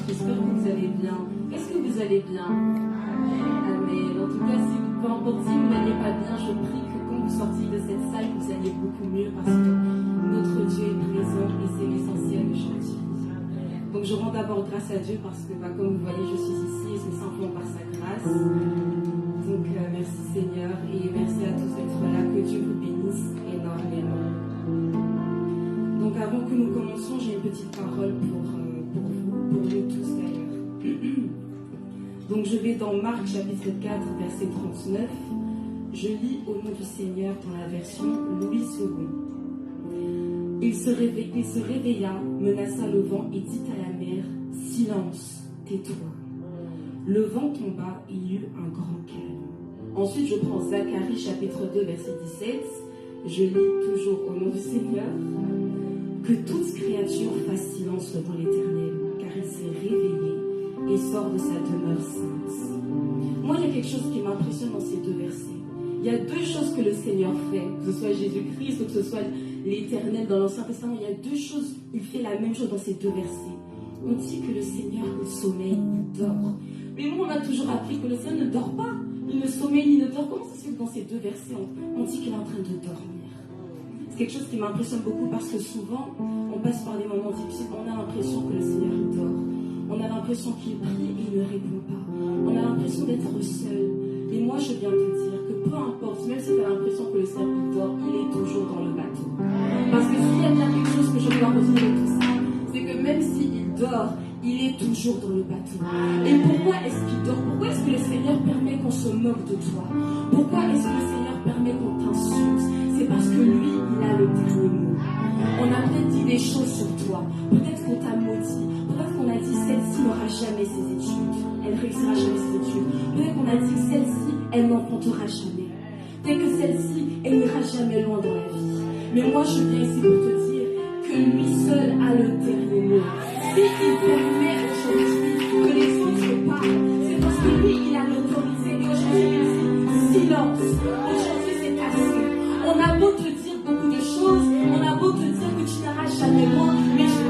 J'espère que vous allez bien. Est-ce que vous allez bien? Amen. En tout cas, si peu importe si vous n'allez pas bien, je prie que quand vous sortiez de cette salle, vous alliez beaucoup mieux parce que notre Dieu est présent et c'est l'essentiel aujourd'hui. Donc je rends d'abord grâce à Dieu parce que comme vous voyez, je suis ici et c'est simplement par sa grâce. Donc merci Seigneur et merci à tous d'être là. Que Dieu vous bénisse énormément. Donc avant que nous commencions, j'ai une petite parole pour vous tous d'ailleurs. Donc je vais dans Marc chapitre 4 verset 39. Je lis au nom du Seigneur dans la version Louis II. Il se réveilla, menaça le vent et dit à la mer, « Silence, tais-toi. » Le vent tomba, il y eut un grand calme. Ensuite, je prends Zacharie chapitre 2 verset 17. Je lis toujours au nom du Seigneur. « Que toute créature fasse silence devant l'Éternel, car il s'est réveillé et sort de sa demeure sainte. » Moi, il y a quelque chose qui m'impressionne dans ces deux versets. Il y a deux choses que le Seigneur fait, que ce soit Jésus-Christ ou que ce soit l'Éternel dans l'Ancien Testament. Il y a deux choses, il fait la même chose dans ces deux versets. On dit que le Seigneur, il sommeille, il dort. Mais nous, on a toujours appris que le Seigneur ne dort pas. Il ne sommeille, il ne dort. Comment ça se fait que dans ces deux versets, on dit qu'il est en train de dormir? C'est quelque chose qui m'impressionne beaucoup parce que souvent, on passe par des moments difficiles, on a l'impression que le Seigneur il dort. On a l'impression qu'il prie et il ne répond pas. On a l'impression d'être seul. Et moi, je viens te dire que peu importe, même si tu as l'impression que le Seigneur il dort, il est toujours dans le bateau. Parce que s'il y a bien quelque chose que je dois retenir de tout ça, c'est que même s'il dort, il est toujours dans le bateau. Et pourquoi est-ce qu'il dort? Pourquoi est-ce que le Seigneur permet qu'on se moque de toi? Pourquoi est-ce que le Seigneur permet qu'on t'insulte? C'est parce que lui, il a le dernier mot. On a peut-être dit des choses sur toi. Peut-être qu'on t'a maudit. Peut-être qu'on a dit celle-ci n'aura jamais ses études. Elle réussira jamais ses études. Peut-être qu'on a dit que celle-ci, elle n'enfantera jamais. Peut-être que celle-ci, elle n'ira jamais loin dans la vie. Mais moi, je viens ici pour te dire que lui seul a le dernier mot. Si il permet aujourd'hui que les autres parlent, c'est parce que lui, il a l'autorité. Et aujourd'hui, il dit silence. Aujourd'hui, c'est assez. On a beau te dire beaucoup de choses, on a beau te dire que tu n'iras jamais loin, mais je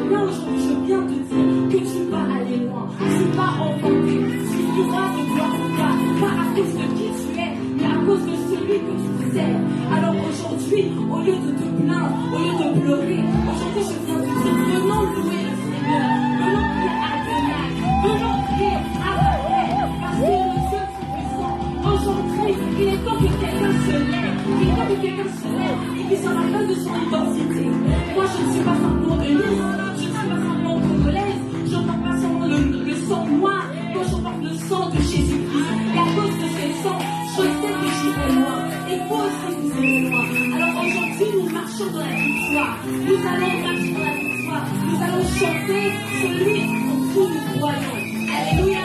viens te dire que tu vas aller loin. Tu vas enfanter. Tu pourras de gloire en gloire, pas à cause de qui tu es, mais à cause de celui que tu sers. Alors aujourd'hui, au lieu de te plaindre, au lieu de pleurer, aujourd'hui je viens te dire, venons louer le Seigneur, venons prier à Adonai, venons prier à Raphaël, parce qu'il est le Dieu tout-puissant. Aujourd'hui, il est temps que quelqu'un se lève, il est temps que quelqu'un se lève et qu'il se rappelle de son identité. Moi, je ne suis pas simplement de liste, je ne suis pas simplement congolaise, je ne porte pas seulement le sang noir, moi je porte le sang de Jésus-Christ. Et à cause de ce sang, je sais que j'irai loin. Et vous aussi, vous irez loin. Alors aujourd'hui, nous marchons dans la victoire. Nous allons marcher dans la victoire. Nous allons chanter celui en qui nous croyons. Alléluia.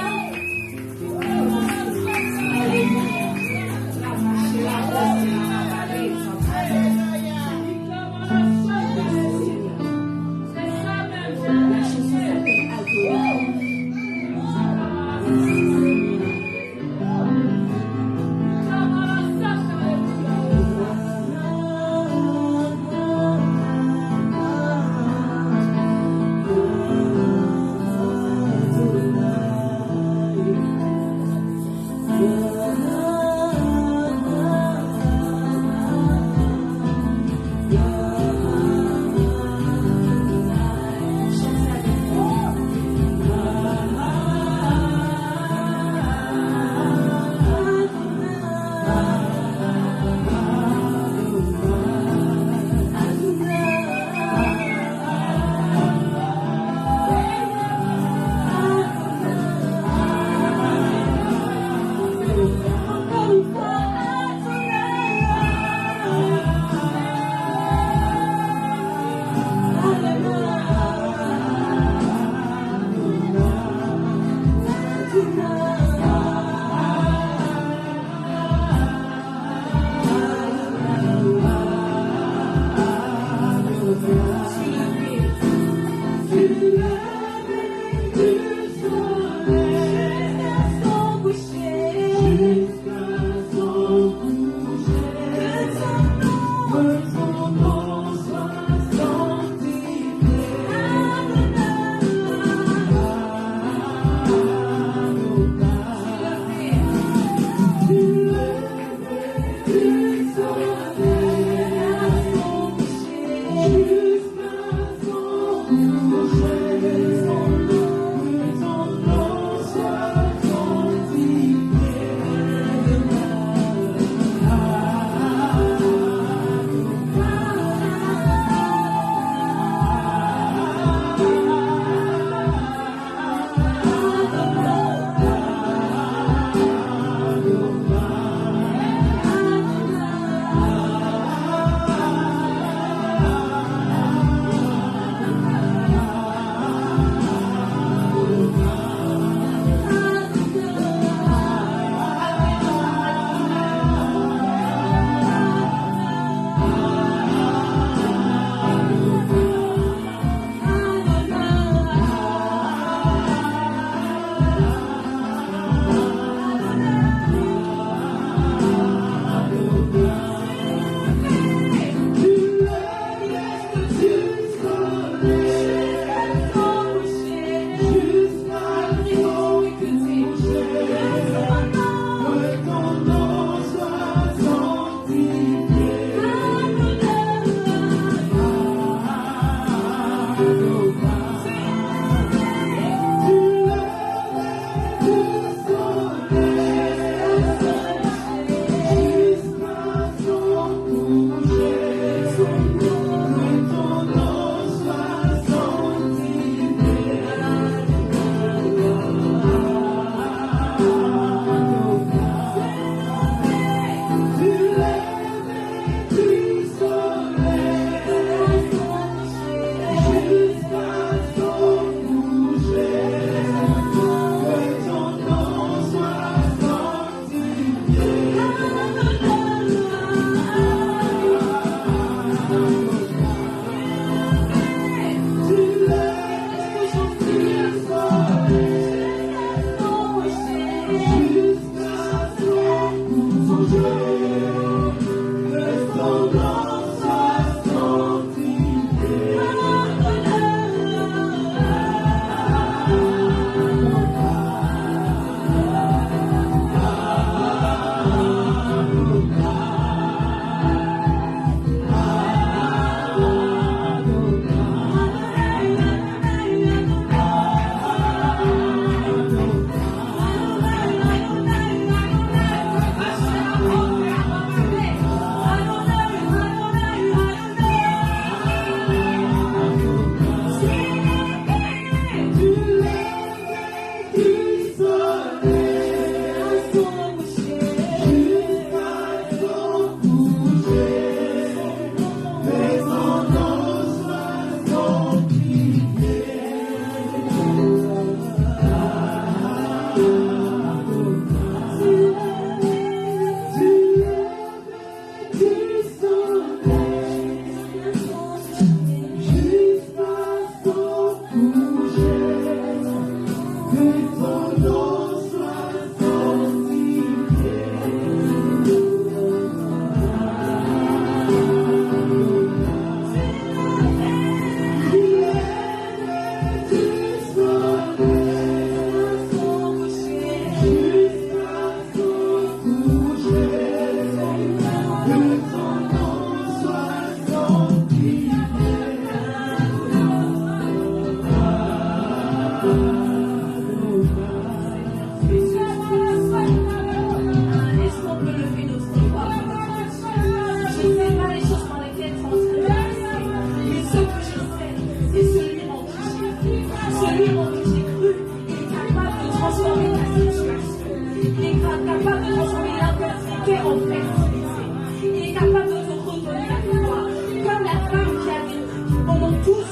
es en fertilité. Il est capable de te redonner la foi. Comme la femme qui avait pendant 12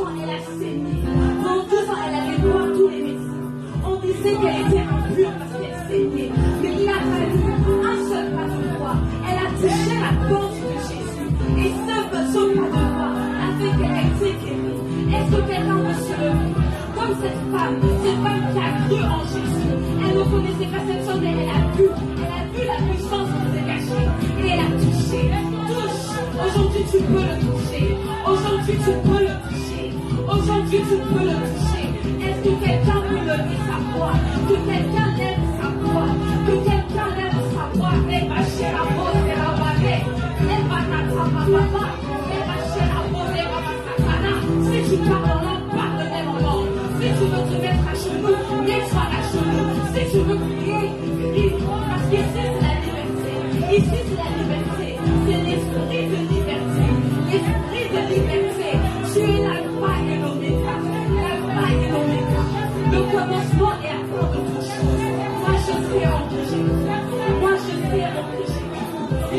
ans, elle a saigné. Pendant 12 ans, elle allait voir tous les médecins. On disait qu'elle était impure parce qu'elle saignait. Mais il a fallu un seul pas de foi. Elle a touché la porte de Jésus. Et ce pas de foi a fait qu'elle a été guérie. Est-ce que quelqu'un veut se lever? Comme cette femme qui a cru en Jésus. Elle ne connaissait pas cette chose, mais elle a vu la puissance qui s'est cachée. Et elle a touché. Touche. Aujourd'hui, tu peux le toucher. Aujourd'hui, tu peux le toucher. Aujourd'hui, tu peux le toucher. Est-ce que quelqu'un peut lever sa voix? Que quelqu'un lève sa voix? Que quelqu'un lève sa voix? Elle va chez la voix, elle va barrer. Elle va t'attraper, papa. Elle va chez la voix, elle va t'attraper. Si tu parles en langue, parle même en langue. Si tu veux te mettre à genoux, mets-toi à genoux. Si tu veux prier, prie. Parce qu'ici, c'est la liberté. Ici, c'est la liberté. C'est l'esprit de liberté. L'esprit de liberté. Tu es l'alpha et l'oméga. L'alpha et l'oméga. Le commencement est à fin de toute chose. Moi, je sais en que j'ai cru. Moi, je sais en que j'ai cru.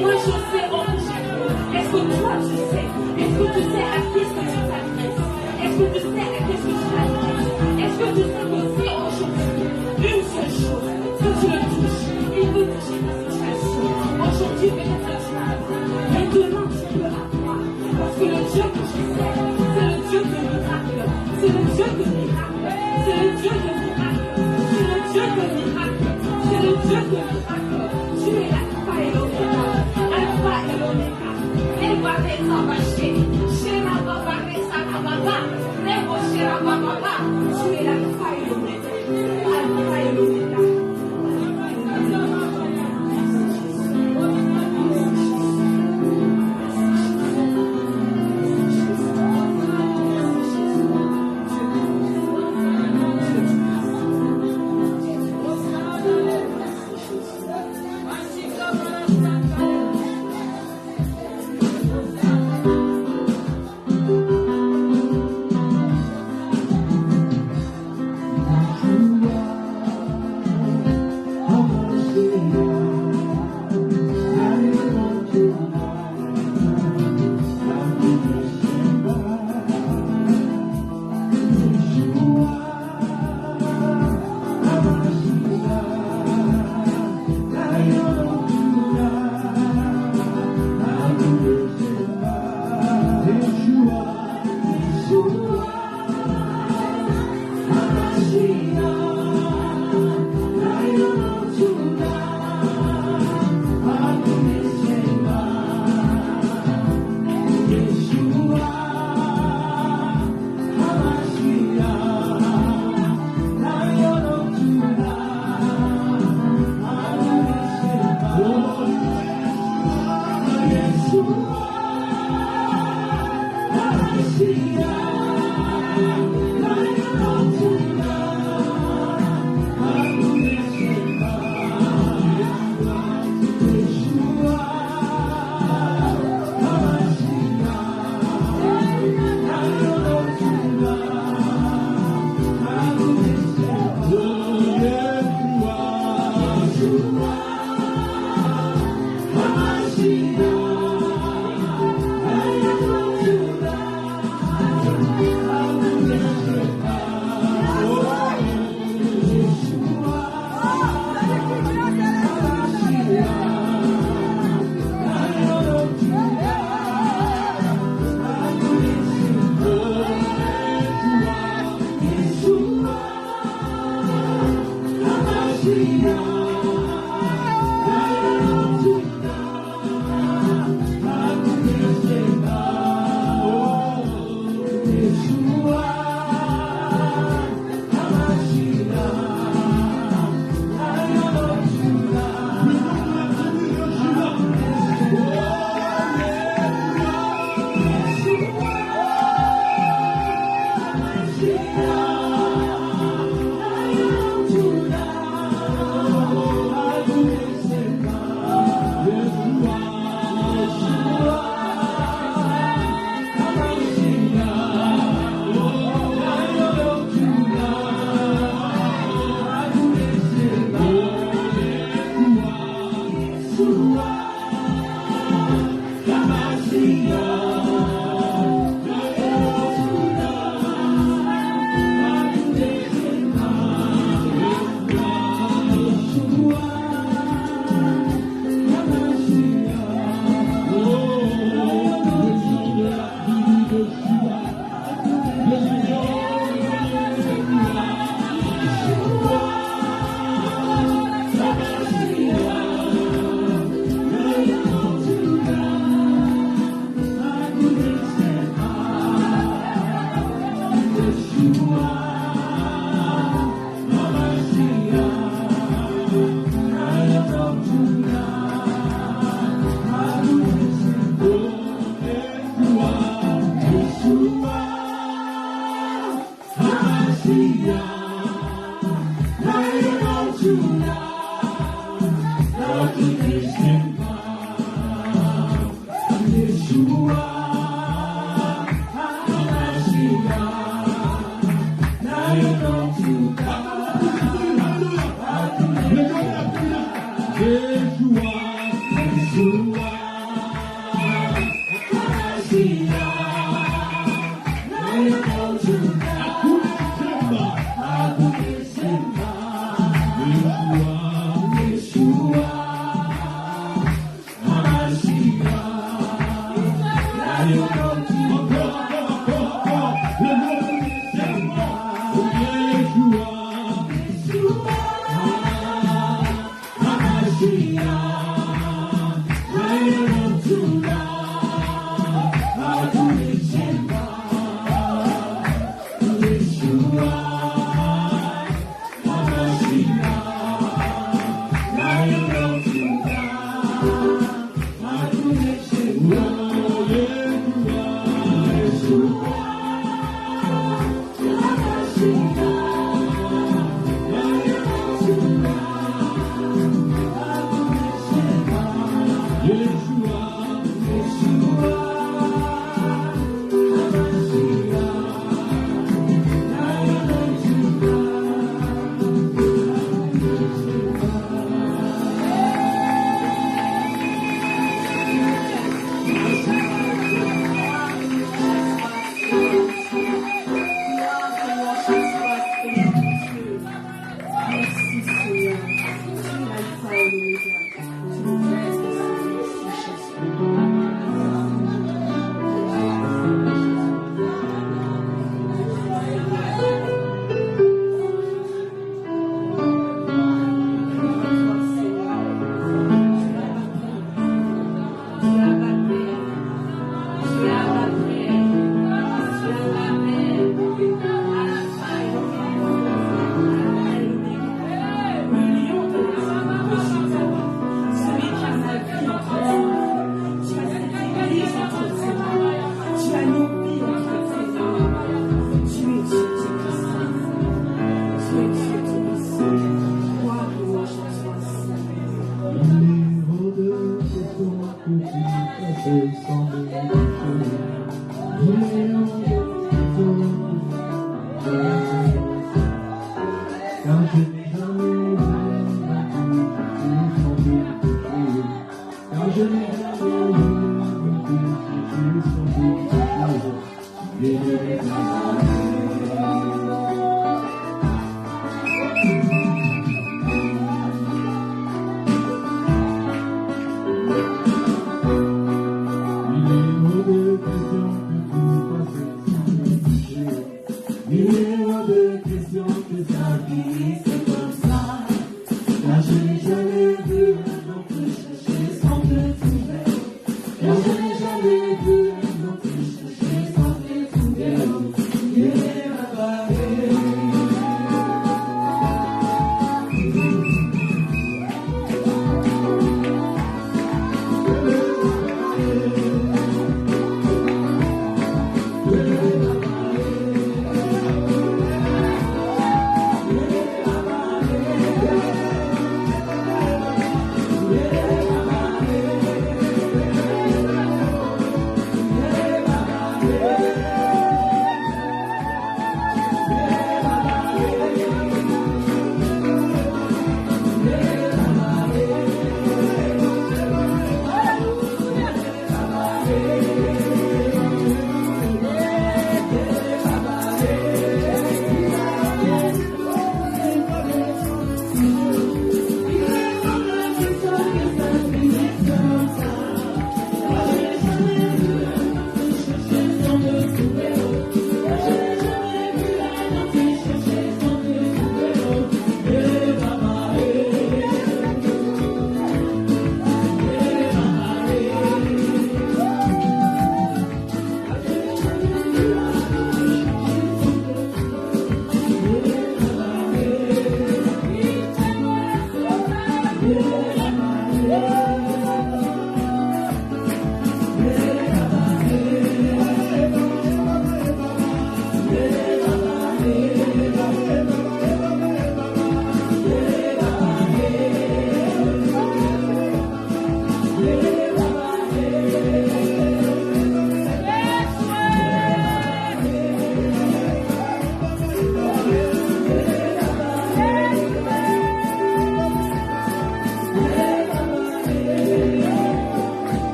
Moi, je sais en que j'ai cru. Est-ce que toi, tu sais? Est-ce que tu sais à qui est-ce que tu t'adresses? Est-ce que tu sais à qu'est-ce que tu t'adresses? Est-ce que tu sais aussi aujourd'hui une seule chose? Que tu le touches. Il veut toucher ta situation. Aujourd'hui, peut-être que tu as peur. Mais demain, tu peux avoir. Parce que le Dieu que je sais, c'est le Dieu de miracle. C'est le Dieu de miracle. C'est le Dieu de miracle. C'est le Dieu de miracle. C'est le Dieu de miracle. Tu es l'alpha et l'oméga. Alpha et l'oméga. Et va rétablir. Chez la baba, resta la baba. Révo chez la baba. Tu es l'alpha et l'oméga. Alpha et l'oméga.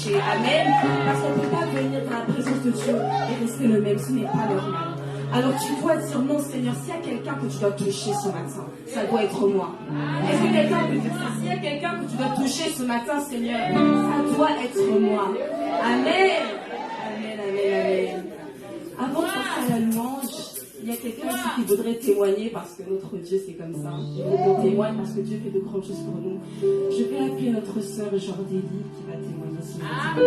toucher. Amen. Parce qu'on ne peut pas venir dans la présence de Dieu et rester le même. Ce n'est pas normal. Alors tu dois dire non, Seigneur, s'il y a quelqu'un que tu dois toucher ce matin, ça doit être moi. Est-ce que quelqu'un peut dire ça? S'il y a quelqu'un que tu dois toucher ce matin, Seigneur, ça doit être moi. Amen. Amen, amen, amen. Avant de passer à la louange, il y a quelqu'un aussi qui voudrait témoigner parce que notre Dieu c'est comme ça. On témoigne parce que Dieu fait de grandes choses pour nous. Je vais appeler notre sœur Jordélie qui va témoigner ce matin.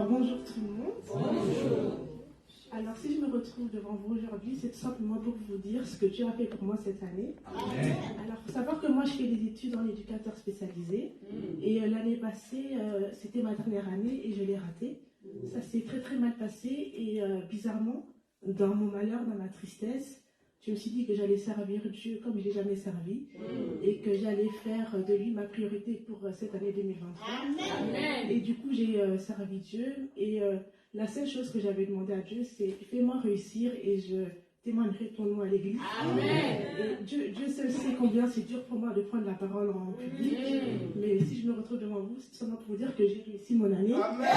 Bonjour tout le monde. Bonjour. Alors si je me retrouve devant vous aujourd'hui, c'est tout simplement pour vous dire ce que Dieu a fait pour moi cette année. Amen. Alors il faut savoir que moi je fais des études en éducateur spécialisé et l'année passée c'était ma dernière année et je l'ai ratée. Ça s'est très très mal passé et bizarrement, dans mon malheur, dans ma tristesse, je me suis dit que j'allais servir Dieu comme je ne l'ai jamais servi et que j'allais faire de lui ma priorité pour cette année 2023. Amen. Et du coup, j'ai servi Dieu et la seule chose que j'avais demandé à Dieu, c'est fais-moi réussir et je témoignerai ton nom à l'église. Amen. Et Dieu seul sait combien c'est dur pour moi de prendre la parole en public. Mais si je me retrouve devant vous, c'est seulement pour vous dire que j'ai réussi mon année. Amen.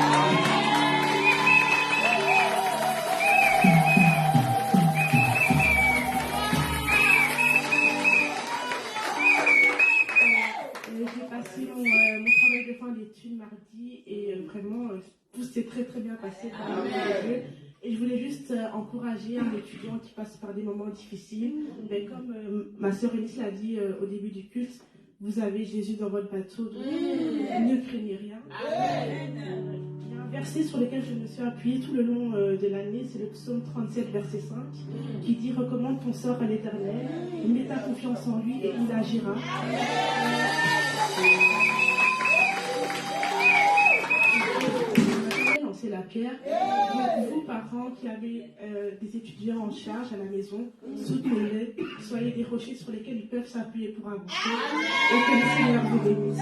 J'ai passé mon travail de fin d'études mardi et vraiment tout s'est très très bien passé par la grâce de Dieu. Et je voulais juste encourager un étudiant qui passe par des moments difficiles. Mais comme ma sœur Elise l'a dit au début du culte, vous avez Jésus dans votre bateau, donc ne craignez rien. Il y a un verset sur lequel je me suis appuyée tout le long de l'année, c'est le psaume 37, verset 5, qui dit « Recommande ton sort à l'Éternel, mets ta confiance en lui et il agira. » C'est la pierre. Donc, vous, parents qui avez des étudiants en charge à la maison, soutenez-les, soyez des rochers sur lesquels ils peuvent s'appuyer pour avancer et que le Seigneur vous bénisse.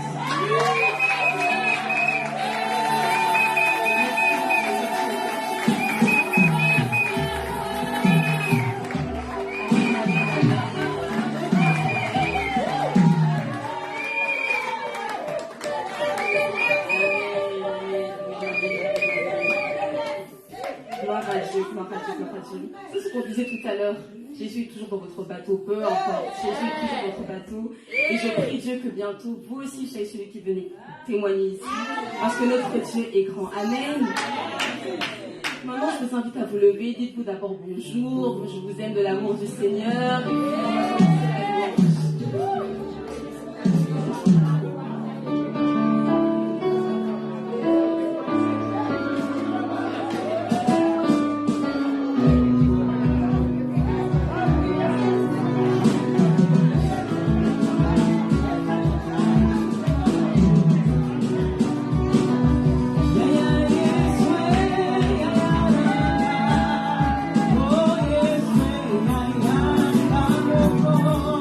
C'est ce qu'on disait tout à l'heure. Jésus est toujours dans votre bateau, peu importe. Jésus est toujours dans votre bateau. Et je prie Dieu que bientôt, vous aussi, soyez celui qui venez témoigner ici. Parce que notre Dieu est grand. Amen. Maintenant, je vous invite à vous lever. Dites-vous d'abord bonjour. Je vous aime de l'amour du Seigneur. Oh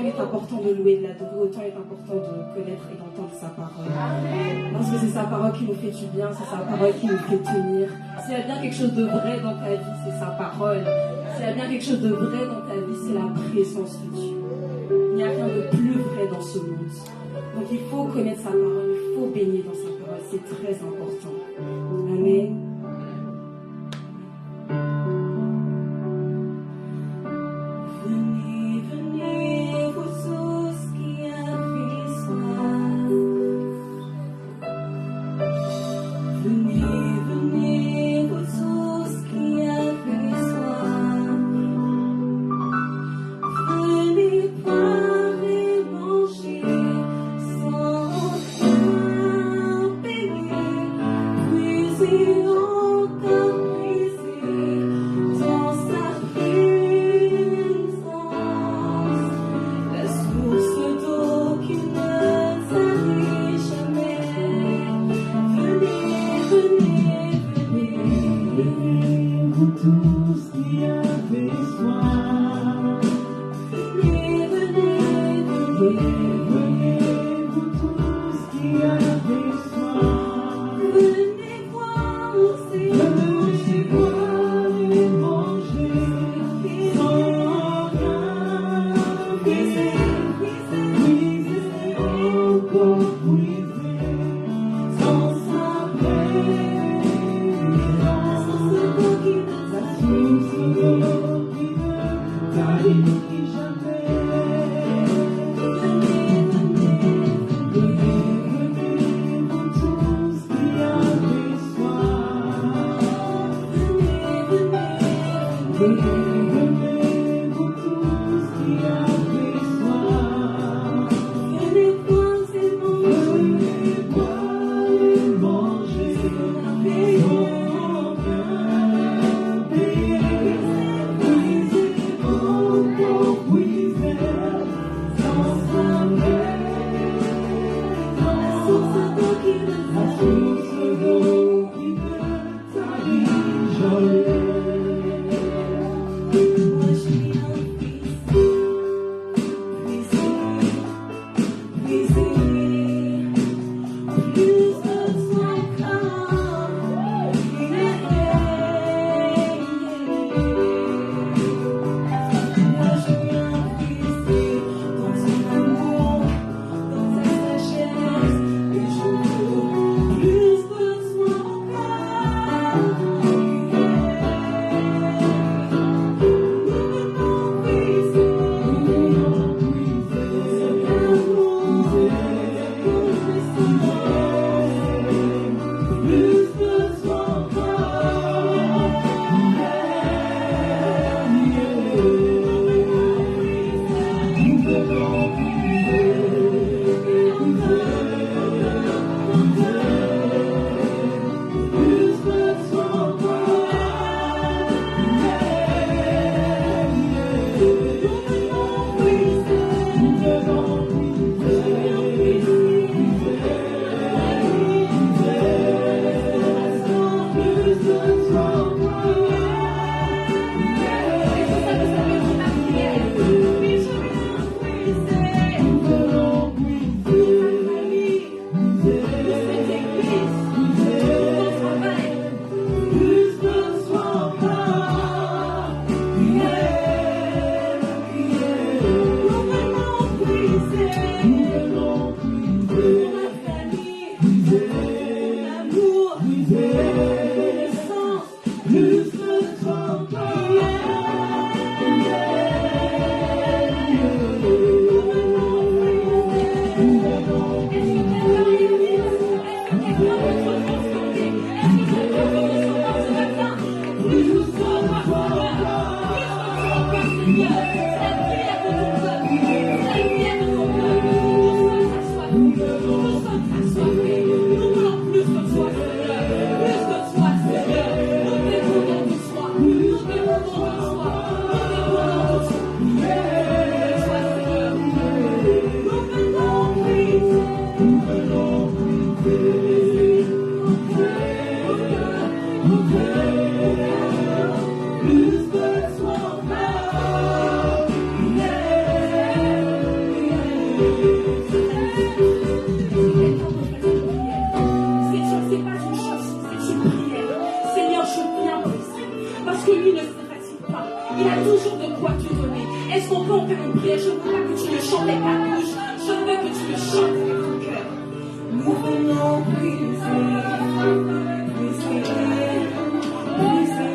il est important de louer, de l'adorer, autant il est important de connaître et d'entendre sa parole. Parce que c'est sa parole qui nous fait du bien, c'est sa parole qui nous fait tenir. S'il y a bien quelque chose de vrai dans ta vie, c'est sa parole. S'il y a bien quelque chose de vrai dans ta vie, c'est la présence de Dieu. Il n'y a rien de plus vrai dans ce monde. Donc il faut connaître sa parole, il faut baigner dans sa parole, c'est très important. Amen. We Est-ce qu'on peut faire une prière? Je veux pas que tu le chantes avec ta bouche. Je veux que tu le chantes avec ton cœur. Nous venons briser, briser, briser.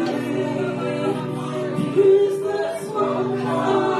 Plus de son corps.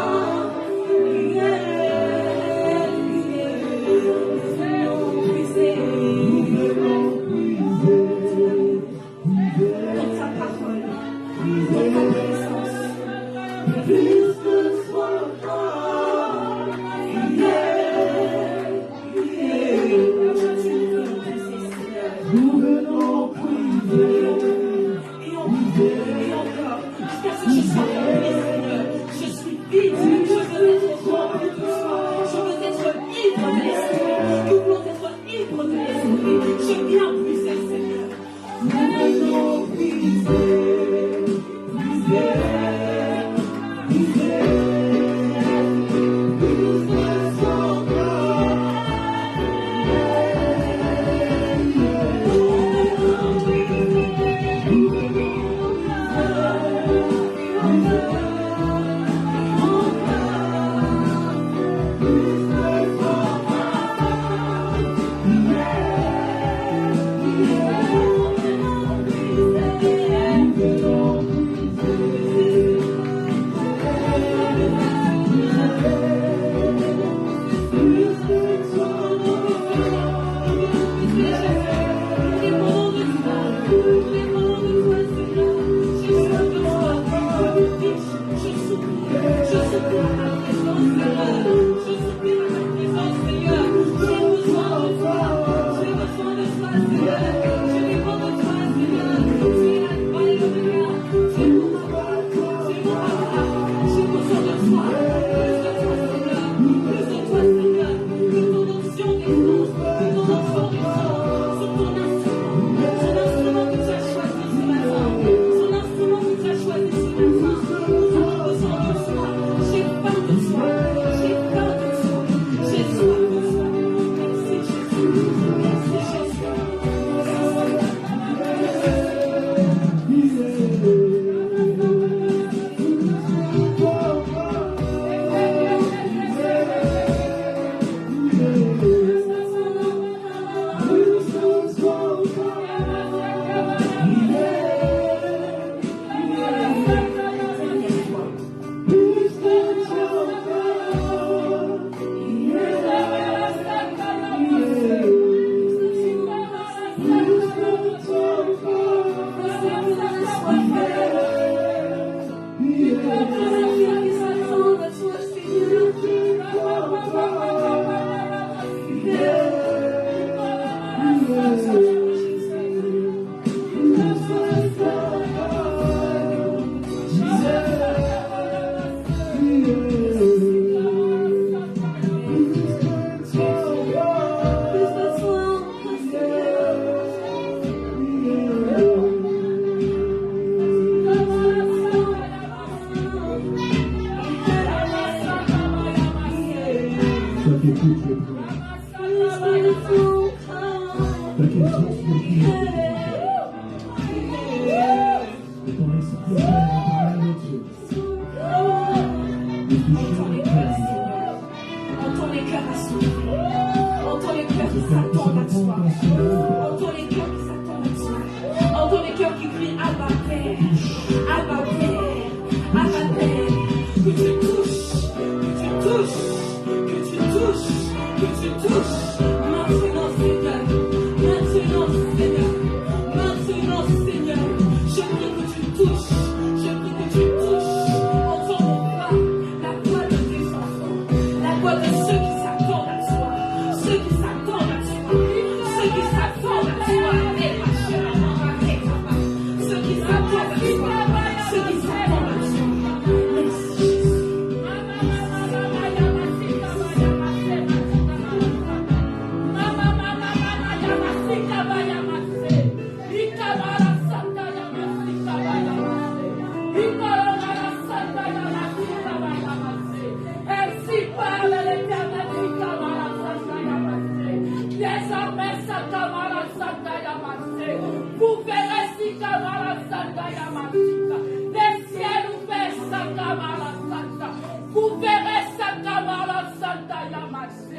Vous verrez Sakamala Santa Yamase.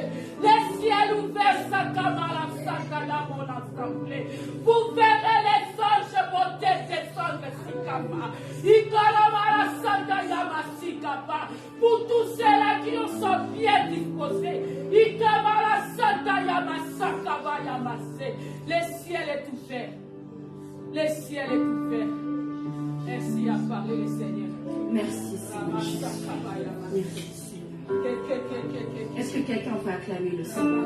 Les ciels ouverts Sakamala Santa Yamona Assemblée. Vous verrez les anges monter descendre Sikama. Ikalamala Santa Yamasikapa. Pour tous ceux-là qui en sont bien disposés. Ikamala Santa Yamasakaba Yamase. Le ciel est ouvert. Le ciel est ouvert. Ainsi a parlé le Seigneur. Merci Seigneur Jésus. Merci Seigneur. Est-ce que quelqu'un peut acclamer le Seigneur?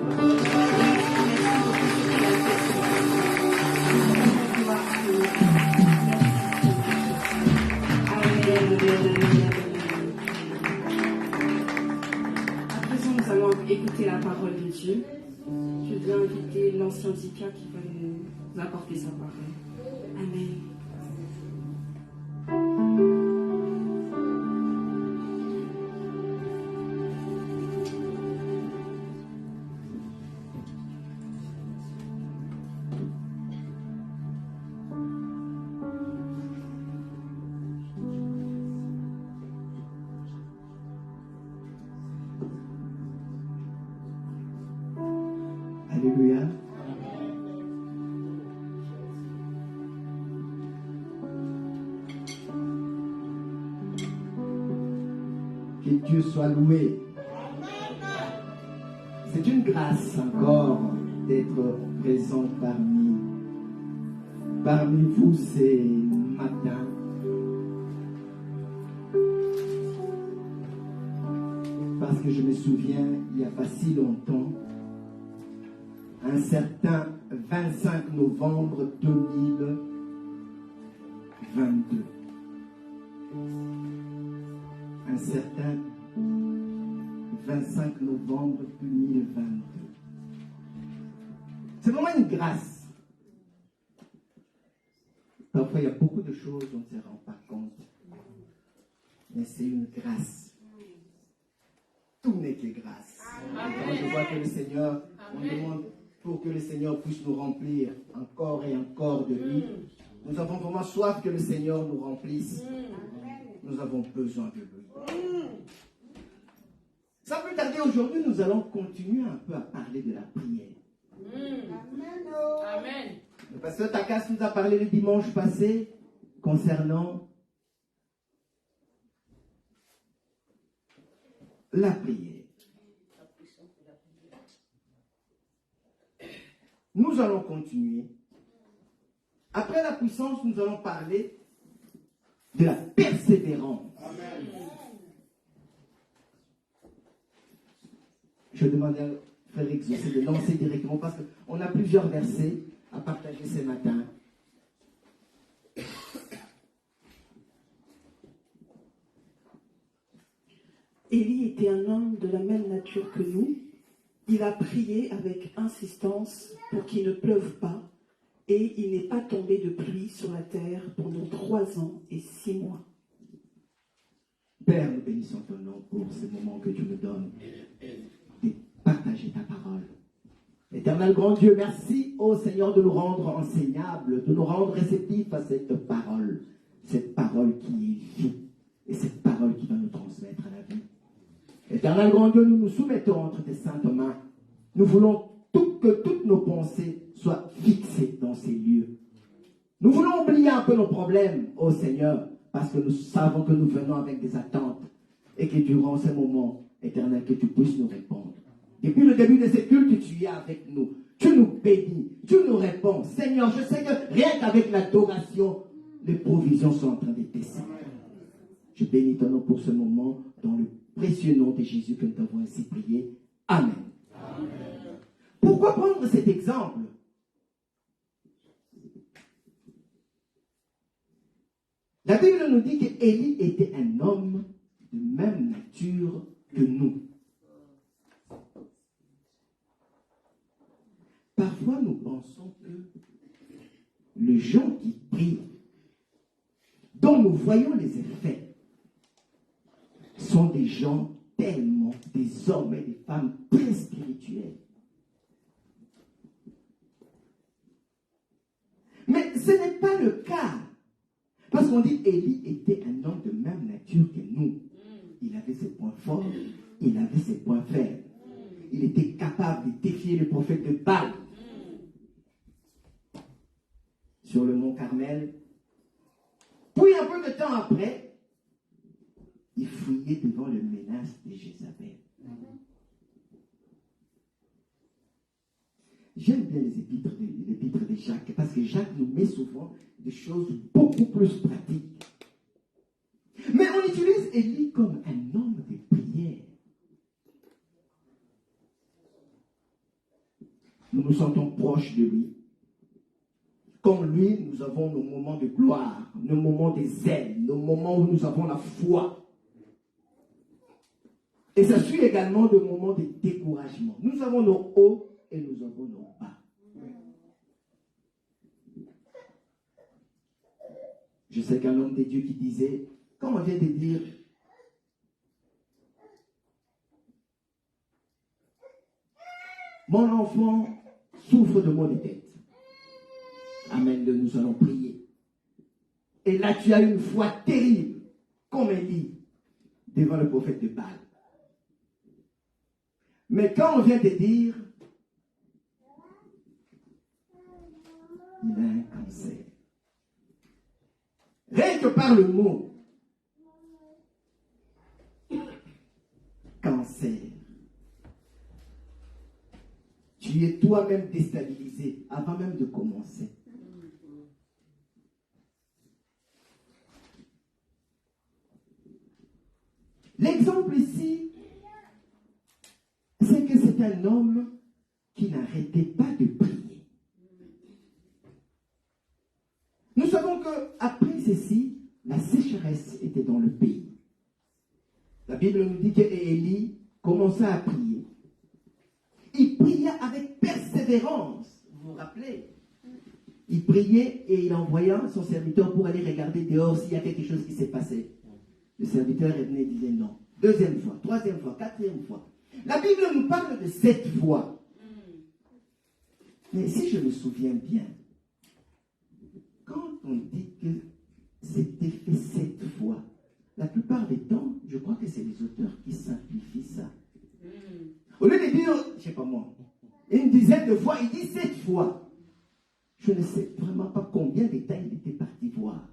À présent, nous allons écouter la parole de Dieu. Je viens inviter l'ancien Dika qui va nous apporter sa parole. Amen. Alléluia. Que Dieu soit loué. C'est une grâce encore d'être présent parmi vous ces matins. Parce que je me souviens, il n'y a pas si longtemps, un certain 25 novembre 2022. Un certain 25 novembre 2022. C'est vraiment une grâce. Parfois, il y a beaucoup de choses dont on ne se rend pas compte. Mais c'est une grâce. Tout n'est que grâce. Et quand je vois que le Seigneur, on demande pour que le Seigneur puisse nous remplir encore et encore de lui. Nous avons vraiment soif que le Seigneur nous remplisse. Nous avons besoin de lui. Sans plus tarder, aujourd'hui, nous allons continuer un peu à parler de la prière. Amen. Le pasteur Takas nous a parlé le dimanche passé concernant la prière. Nous allons continuer. Après la puissance, nous allons parler de la persévérance. Amen. Je demande à Frère Exaucé de lancer directement parce qu'on a plusieurs versets à partager ce matin. Élie était un homme de la même nature que nous. Il a prié avec insistance pour qu'il ne pleuve pas et il n'est pas tombé de pluie sur la terre pendant 3 ans et 6 mois. Père, nous bénissons ton nom pour ce moment que tu nous donnes de partager ta parole. Éternel grand Dieu, merci au Seigneur de nous rendre enseignables, de nous rendre réceptifs à cette parole qui est vie et cette parole qui va nous transmettre à la vie. Éternel grand Dieu, nous nous soumettons entre tes saintes mains. Nous voulons que toutes nos pensées soient fixées dans ces lieux. Nous voulons oublier un peu nos problèmes, ô Seigneur, parce que nous savons que nous venons avec des attentes et que durant ces moments, Éternel, que tu puisses nous répondre. Depuis le début de ces cultes, tu es avec nous. Tu nous bénis, tu nous réponds. Seigneur, je sais que rien qu'avec l'adoration, les provisions sont en train de descendre. Je bénis ton nom pour ce moment dans le précieux nom de Jésus que nous t'avons ainsi prié. Amen. Amen. Pourquoi prendre cet exemple? La Bible nous dit qu'Élie était un homme de même nature que nous. Parfois, nous pensons que les gens qui prient, dont nous voyons les effets, sont des gens tellement, des hommes et des femmes très spirituels. Mais ce n'est pas le cas. Parce qu'on dit Élie était un homme de même nature que nous. il avait ses points forts, il avait ses points faibles. Il était capable de défier le prophète de Baal. Sur le mont Carmel. Puis un peu de temps après, il fouillait devant les menaces de Jézabel. J'aime bien les épîtres de Jacques, parce que Jacques nous met souvent des choses beaucoup plus pratiques. Mais on utilise Élie comme un homme de prière. Nous nous sentons proches de lui. Comme lui, nous avons nos moments de gloire, nos moments de zèle, nos moments où nous avons la foi. Et ça suit également des moments de découragement. Nous avons nos hauts et nous avons nos bas. Je sais qu'un homme de Dieu qui disait, comme on vient de dire, mon enfant souffre de maux de tête. Amen, nous allons prier. Et là, tu as une foi terrible, comme Élie, devant le prophète de Baal. Mais quand on vient te dire, il a un cancer. Rien que par le mot, cancer, tu es toi-même déstabilisé avant même de commencer. L'exemple ici, c'est que c'est un homme qui n'arrêtait pas de prier. Nous savons qu'après ceci, la sécheresse était dans le pays. La Bible nous dit qu'Élie commença à prier. Il pria avec persévérance. Vous vous rappelez? Il priait et il envoya son serviteur pour aller regarder dehors s'il y a quelque chose qui s'est passé. Le serviteur venait et disait non. Deuxième fois, troisième fois, quatrième fois. La Bible nous parle de 7 fois. Mais si je me souviens bien, quand on dit que c'était fait 7 fois, la plupart des temps, je crois que c'est les auteurs qui simplifient ça. Au lieu de dire, je ne sais pas moi, une dizaine de fois, il dit 7 fois. Je ne sais vraiment pas combien de temps il était parti voir.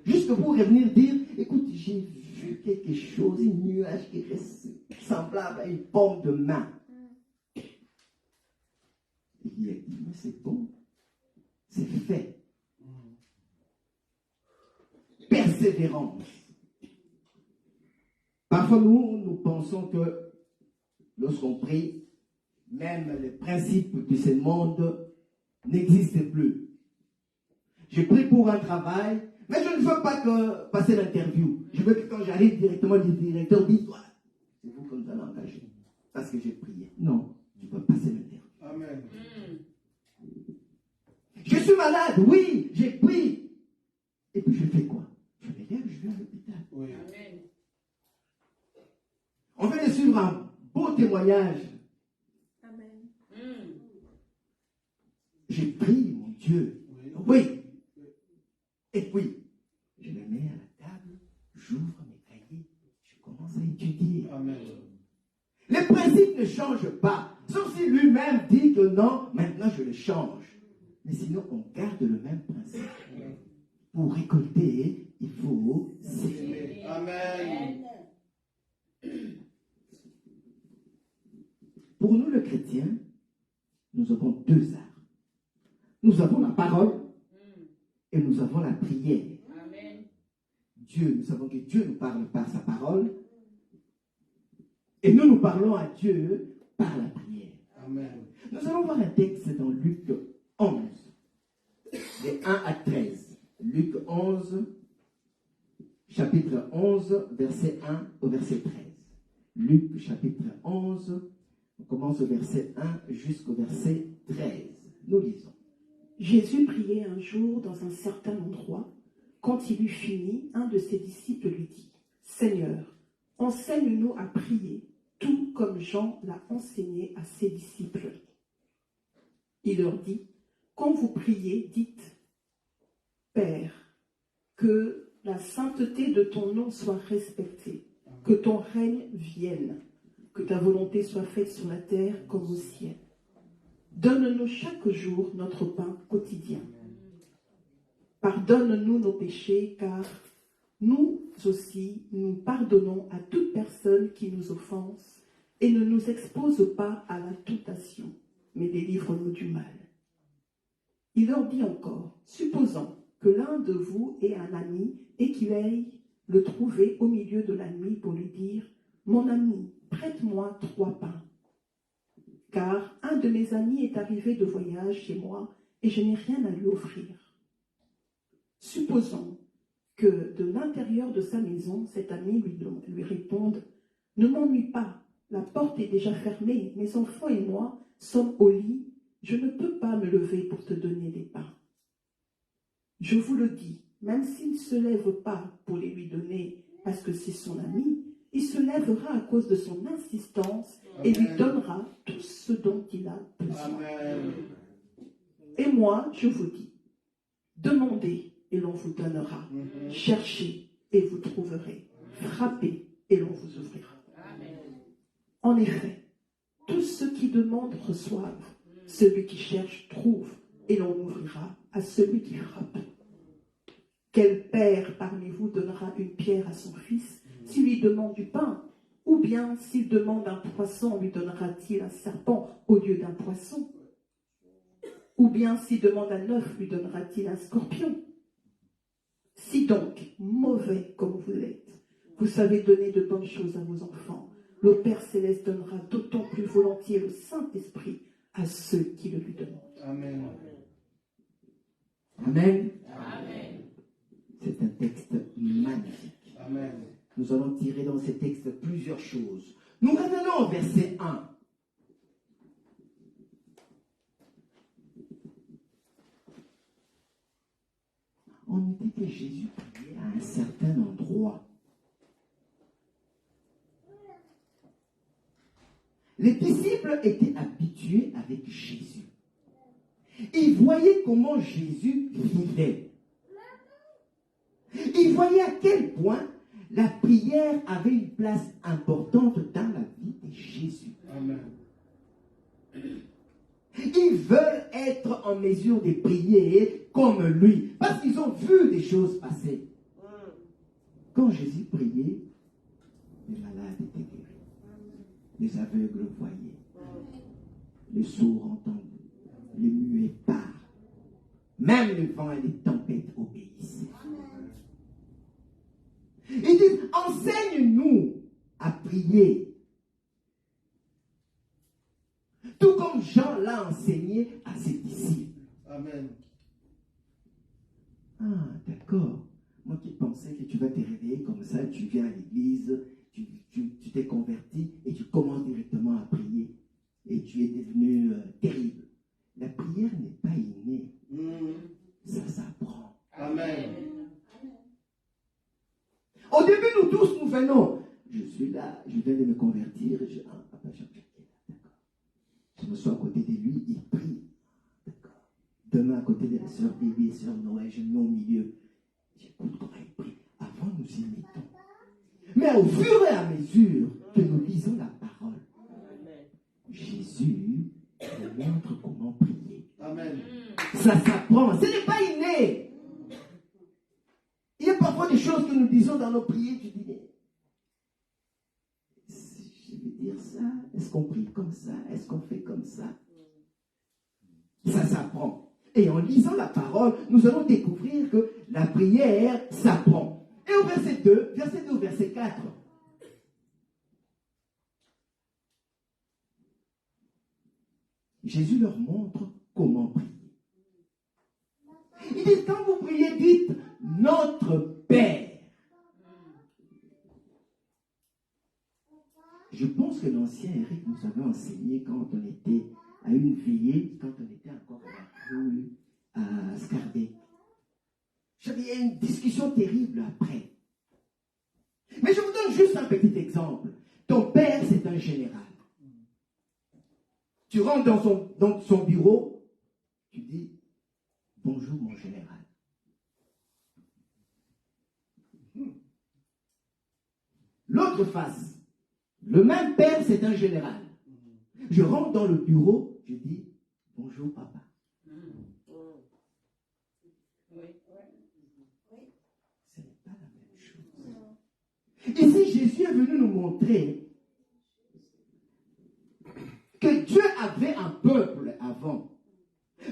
Juste pour revenir dire, écoute, j'ai vu quelque chose, un nuage qui reste semblable à une paume de main. Il a dit, mais c'est bon, c'est fait. Persévérance. Parfois, nous pensons que lorsqu'on prie, même les principes de ce monde n'existent plus. Je prie pour un travail, mais je ne veux pas que passer l'interview. Je veux que quand j'arrive directement, le directeur dise, voilà, c'est vous que nous allons engager. Parce que j'ai prié. Non, tu peux passer l'interview. Amen. Je suis malade, oui, j'ai pris. Et puis je fais quoi? Je me lève, je vais à l'hôpital. Oui. Amen. On vient de suivre un beau témoignage. Amen. J'ai prié, mon Dieu. Oui. Et puis, je me mets à la table, j'ouvre mes cahiers, je commence à étudier. Amen. Les principes ne changent pas. Sauf si lui-même dit que non, maintenant je le change. Mais sinon, on garde le même principe. Pour récolter, il faut s'aimer. Amen. Pour nous, le chrétien, nous avons 2 arts. Nous avons la parole et nous avons la prière. Amen. Dieu, nous savons que Dieu nous parle par sa parole et nous parlons à Dieu par la prière. Amen. Nous allons voir un texte dans Luc 11, des 1 à 13. Luc 11, chapitre 11, verset 1 au verset 13. Luc, chapitre 11, on commence au verset 1 jusqu'au verset 13. Nous lisons. Jésus priait un jour dans un certain endroit. Quand il eut fini, un de ses disciples lui dit, « Seigneur, enseigne-nous à prier, tout comme Jean l'a enseigné à ses disciples. » Il leur dit, « Quand vous priez, dites, Père, que la sainteté de ton nom soit respectée, que ton règne vienne, que ta volonté soit faite sur la terre comme au ciel. Donne-nous chaque jour notre pain quotidien. Pardonne-nous nos péchés, car nous aussi, nous pardonnons à toute personne qui nous offense, et ne nous expose pas à la tentation, mais délivre-nous du mal. Il leur dit encore, supposons que l'un de vous ait un ami et qu'il aille le trouver au milieu de la nuit pour lui dire, mon ami, prête-moi 3 pains. Car un de mes amis est arrivé de voyage chez moi et je n'ai rien à lui offrir. Supposons que de l'intérieur de sa maison, cet ami lui réponde, ne m'ennuie pas, la porte est déjà fermée, mes enfants et moi sommes au lit, je ne peux pas me lever pour te donner des pains. Je vous le dis, même s'il ne se lève pas pour les lui donner parce que c'est son ami, il se lèvera à cause de son insistance et lui donnera tout ce dont il a besoin. Amen. Et moi, je vous dis, demandez et l'on vous donnera. Cherchez et vous trouverez. Frappez et l'on vous ouvrira. Amen. En effet, tous ceux qui demandent reçoivent. Celui qui cherche trouve et l'on ouvrira à celui qui frappe. Quel père parmi vous donnera une pierre à son fils s'il lui demande du pain? Ou bien s'il demande un poisson, lui donnera-t-il un serpent au lieu d'un poisson? Ou bien s'il demande un œuf, lui donnera-t-il un scorpion? Si donc, mauvais comme vous l'êtes, vous savez donner de bonnes choses à vos enfants, le Père Céleste donnera d'autant plus volontiers le Saint-Esprit à ceux qui le lui demandent. Amen. Amen. Amen. C'est un texte magnifique. Amen. Nous allons tirer dans ces textes plusieurs choses. Nous revenons au verset 1. On nous dit que Jésus priait à un certain endroit. Les disciples étaient habitués avec Jésus. Ils voyaient comment Jésus vivait. Ils voyaient à quel point la prière avait une place importante dans la vie de Jésus. Amen. Ils veulent être en mesure de prier comme lui, parce qu'ils ont vu des choses passer. Quand Jésus priait, les malades étaient guéris, les aveugles voyaient, les sourds entendaient, les muets parlent, même les vents et les tempêtes obéissent. Ils disent, enseigne-nous à prier. Tout comme Jean l'a enseigné à ses disciples. Amen. Ah, d'accord. Moi qui pensais que tu vas te réveiller comme ça, tu viens à l'église, tu t'es converti et tu commences directement à prier. Et tu es devenu terrible. La prière n'est pas innée. Ça s'apprend. Amen. Au début, nous tous, nous venons. Je suis là, je viens de me convertir. Papa Jean-Jacques est là, d'accord. Je me suis à côté de lui, il prie. D'accord. Demain, à côté de la sœur Bibi et sœur Noël, je me mets au milieu. J'écoute comment il prie. Avant, nous y mettons. Mais au fur et à mesure que nous lisons la parole, Jésus nous montre comment prier. Amen. Ça s'apprend. Ce n'est pas inné. Il y a parfois des choses que nous disons dans nos prières, tu dis, je vais dire ça, est-ce qu'on prie comme ça, est-ce qu'on fait comme ça? Ça s'apprend. Et en lisant la parole, nous allons découvrir que la prière s'apprend. Et au verset 2, verset 4. Jésus leur montre comment prier. Il dit, quand vous priez, dites, notre Père. Je pense que l'ancien Eric nous avait enseigné quand on était à une veillée, quand on était encore à la rue, à Scardé. J'avais une discussion terrible après. Mais je vous donne juste un petit exemple. Ton père, c'est un général. Tu rentres dans son bureau, tu dis, bonjour mon général. l'autre face. Le même père, c'est un général. Je rentre dans le bureau, je dis bonjour papa. Ce n'est pas la même chose. Ici, Jésus est venu nous montrer que Dieu avait un peuple avant.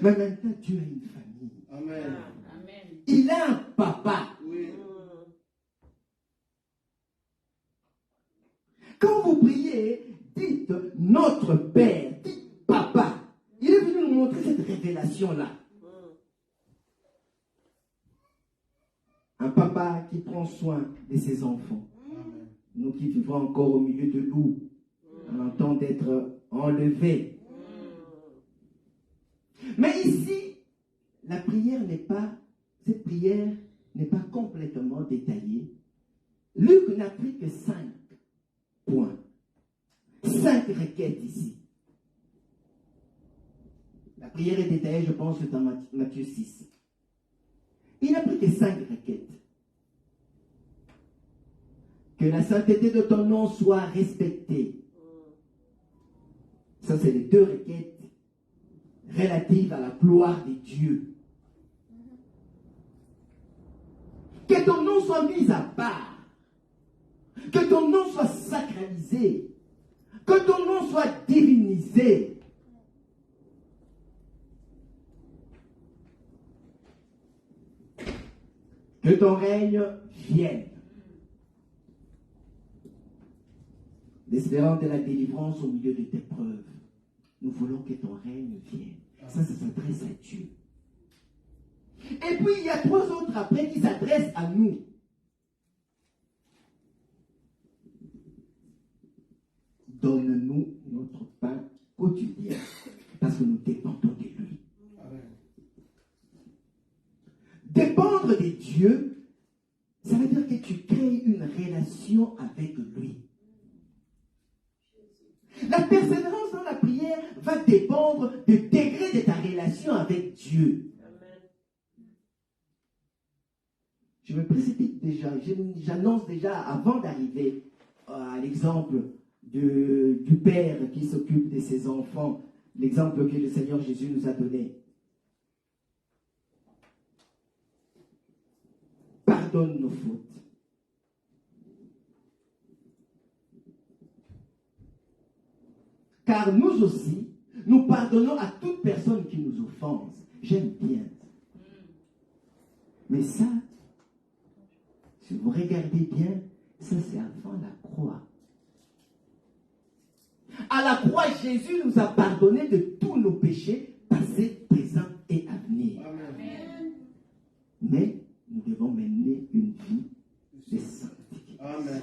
Mais maintenant, Dieu a une famille. Amen. Il a un papa. Oui. Quand vous priez, dites notre Père, dites papa. Il est venu nous montrer cette révélation-là. Un papa qui prend soin de ses enfants. Amen. Nous qui vivons encore au milieu de loups, en temps d'être enlevés. Mais ici, la prière cette prière n'est pas complètement détaillée. Luc n'a pris que 5 points. 5 requêtes ici. La prière est détaillée, je pense, dans Matthieu 6. Il n'a pris que 5 requêtes. Que la sainteté de ton nom soit respectée. Ça, c'est les 2 requêtes relatives à la gloire de Dieu. Que ton nom soit mis à part. Que ton nom soit sacralisé. Que ton nom soit divinisé. Que ton règne vienne. L'espérance de la délivrance au milieu de tes preuves. Nous voulons que ton règne vienne. Ça s'adresse à Dieu. Et puis, il y a 3 autres après qui s'adressent à nous. Donne-nous notre pain quotidien, parce que nous dépendons de lui. Amen. Dépendre de Dieu, ça veut dire que tu crées une relation avec lui. La persévérance dans la prière va dépendre du degré de ta relation avec Dieu. Je me précipite déjà, j'annonce déjà avant d'arriver à l'exemple du père qui s'occupe de ses enfants, l'exemple que le Seigneur Jésus nous a donné. Pardonne nos fautes. Car nous aussi, nous pardonnons à toute personne qui nous offense. J'aime bien. Mais ça, si vous regardez bien, ça c'est avant la croix. À la croix, Jésus nous a pardonné de tous nos péchés, passés, présents et à venir. Amen. Mais nous devons mener une vie de sainteté. Amen.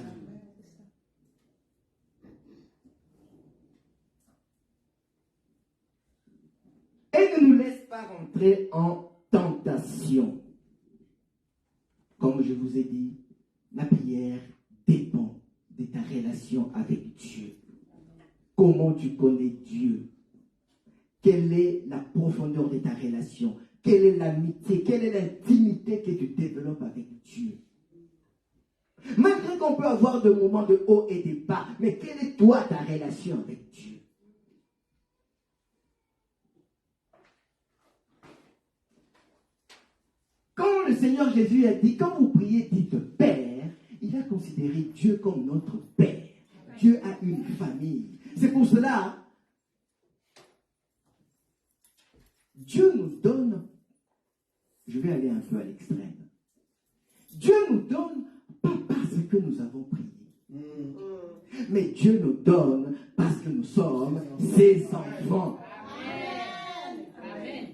Et ne nous laisse pas rentrer en tentation. Comme je vous ai dit, la prière dépend de ta relation avec Dieu. Comment tu connais Dieu? Quelle est la profondeur de ta relation? Quelle est l'amitié? Quelle est l'intimité que tu développes avec Dieu? Malgré qu'on peut avoir des moments de haut et de bas, mais quelle est toi ta relation avec Dieu? Quand le Seigneur Jésus a dit, quand vous priez, dites Père, il a considéré Dieu comme notre Père. Dieu a une famille. C'est pour cela, Dieu nous donne, je vais aller un peu à l'extrême, Dieu nous donne pas parce que nous avons prié, mais Dieu nous donne parce que nous sommes ses enfants. Amen.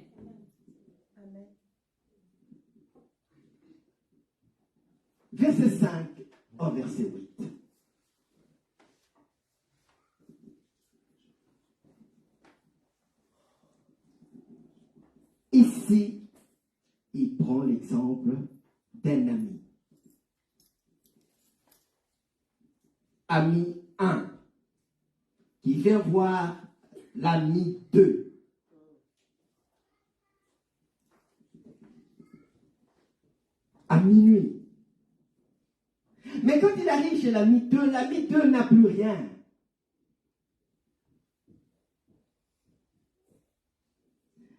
Verset 5 au verset 8. Ici, il prend l'exemple d'un ami. Ami 1, qui vient voir l'ami 2. À minuit. Mais quand il arrive chez l'ami 2 n'a plus rien.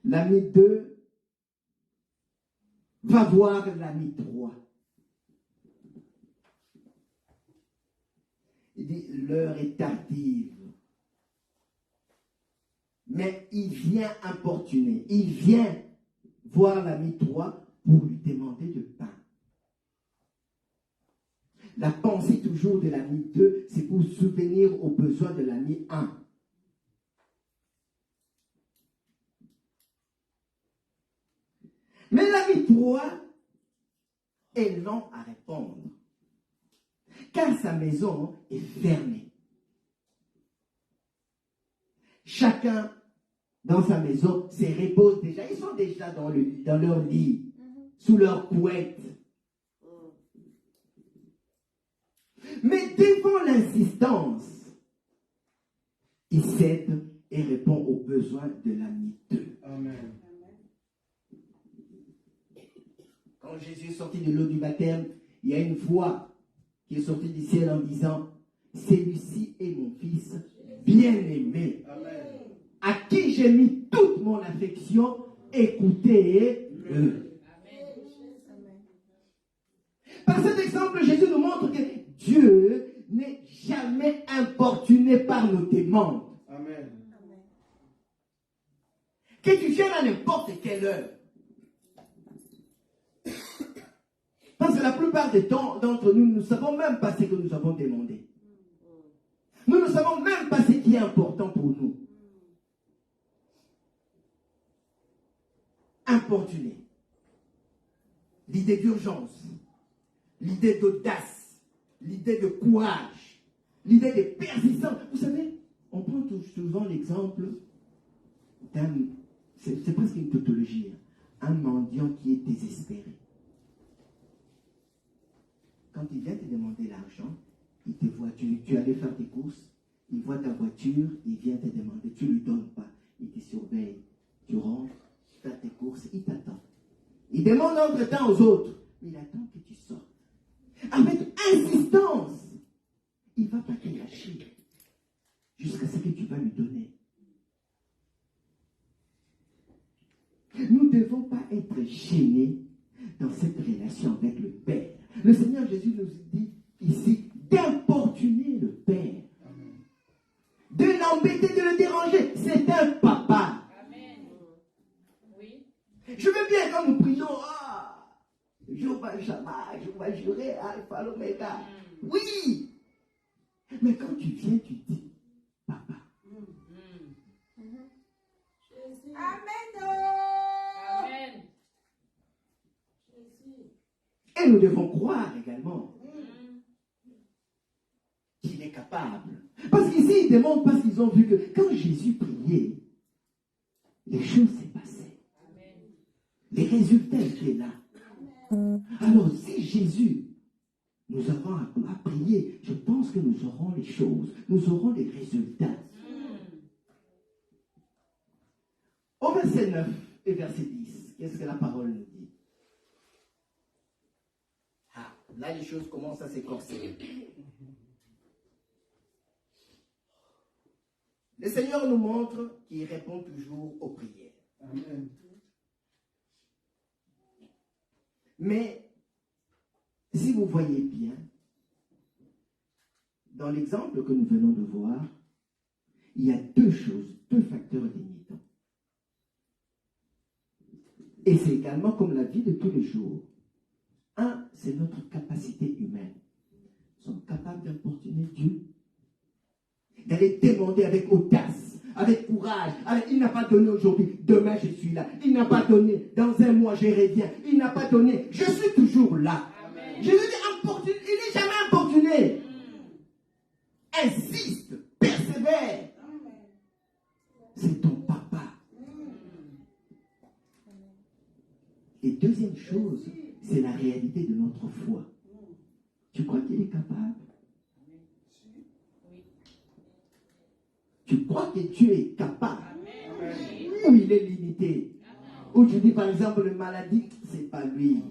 L'ami 2 va voir l'ami 3. Il dit, l'heure est tardive. Mais il vient importuner. Il vient voir l'ami 3 pour lui demander de pain. La pensée toujours de l'ami 2, c'est pour subvenir aux besoins de l'ami 1. Mais l'ami 3 est lent à répondre, car sa maison est fermée. Chacun dans sa maison se repose déjà. Ils sont déjà dans leur lit, sous leur couette. Mais devant l'insistance, il cède et répond aux besoins de l'ami 2. Amen. Quand Jésus est sorti de l'eau du baptême, il y a une voix qui est sortie du ciel en disant, celui-ci est mon fils bien-aimé, à qui j'ai mis toute mon affection, écoutez-le. Par cet exemple, Jésus nous montre que Dieu n'est jamais importuné par nos demandes. Amen. Que tu viennes à n'importe quelle heure. Parce que la plupart des temps d'entre nous, nous ne savons même pas ce que nous avons demandé. Nous ne savons même pas ce qui est important pour nous. Importuné. L'idée d'urgence, l'idée d'audace, l'idée de courage, l'idée de persistance. Vous savez, on prend souvent l'exemple d'un, c'est presque une tautologie, un mendiant qui est désespéré. Quand il vient te demander l'argent, il te voit, tu allais faire tes courses, il voit ta voiture, il vient te demander, tu ne lui donnes pas, il te surveille, tu rentres, faire tes courses, il t'attend. Il demande entre-temps aux autres, mais il attend que tu sortes. Avec insistance, il ne va pas te lâcher jusqu'à ce que tu vas lui donner. Nous ne devons pas être gênés dans cette relation avec le Père. Le Seigneur Jésus nous dit ici d'importuner le Père, de l'embêter, de le déranger. C'est un papa. Amen. Oui. Je veux bien quand nous prions, Jéhovah Shammah, Jéhovah Jireh, Alpha, l'Oméga. Oui. Mais quand tu viens, tu dis, papa. Amen. Amen. Et nous devons croire également qu'il est capable. Parce qu'ici, ils demandent parce qu'ils ont vu que quand Jésus priait, les choses s'est passées. Les résultats étaient là. Alors, si Jésus nous avons à prier, je pense que nous aurons les choses, nous aurons les résultats. Au verset 9 et verset 10, qu'est-ce que la parole nous dit? Là, les choses commencent à s'écorcer. Le Seigneur nous montre qu'il répond toujours aux prières. Amen. Mais, si vous voyez bien, dans l'exemple que nous venons de voir, il y a deux choses, deux facteurs limitants. Et c'est également comme la vie de tous les jours. Un, c'est notre capacité humaine. Nous sommes capables d'importuner Dieu, d'aller demander avec audace, avec courage. Il n'a pas donné aujourd'hui, demain je suis là. Il n'a pas donné, dans un mois je reviens. Il n'a pas donné, je suis toujours là. Amen. Jésus dit importuné, il n'est jamais importuné. Insiste, persévère. C'est ton papa. Et deuxième chose, c'est la réalité de notre foi. Tu crois qu'il est capable? Tu crois que Dieu est capable? Ou il est limité? Ou tu dis par exemple, une maladie, c'est pas lui.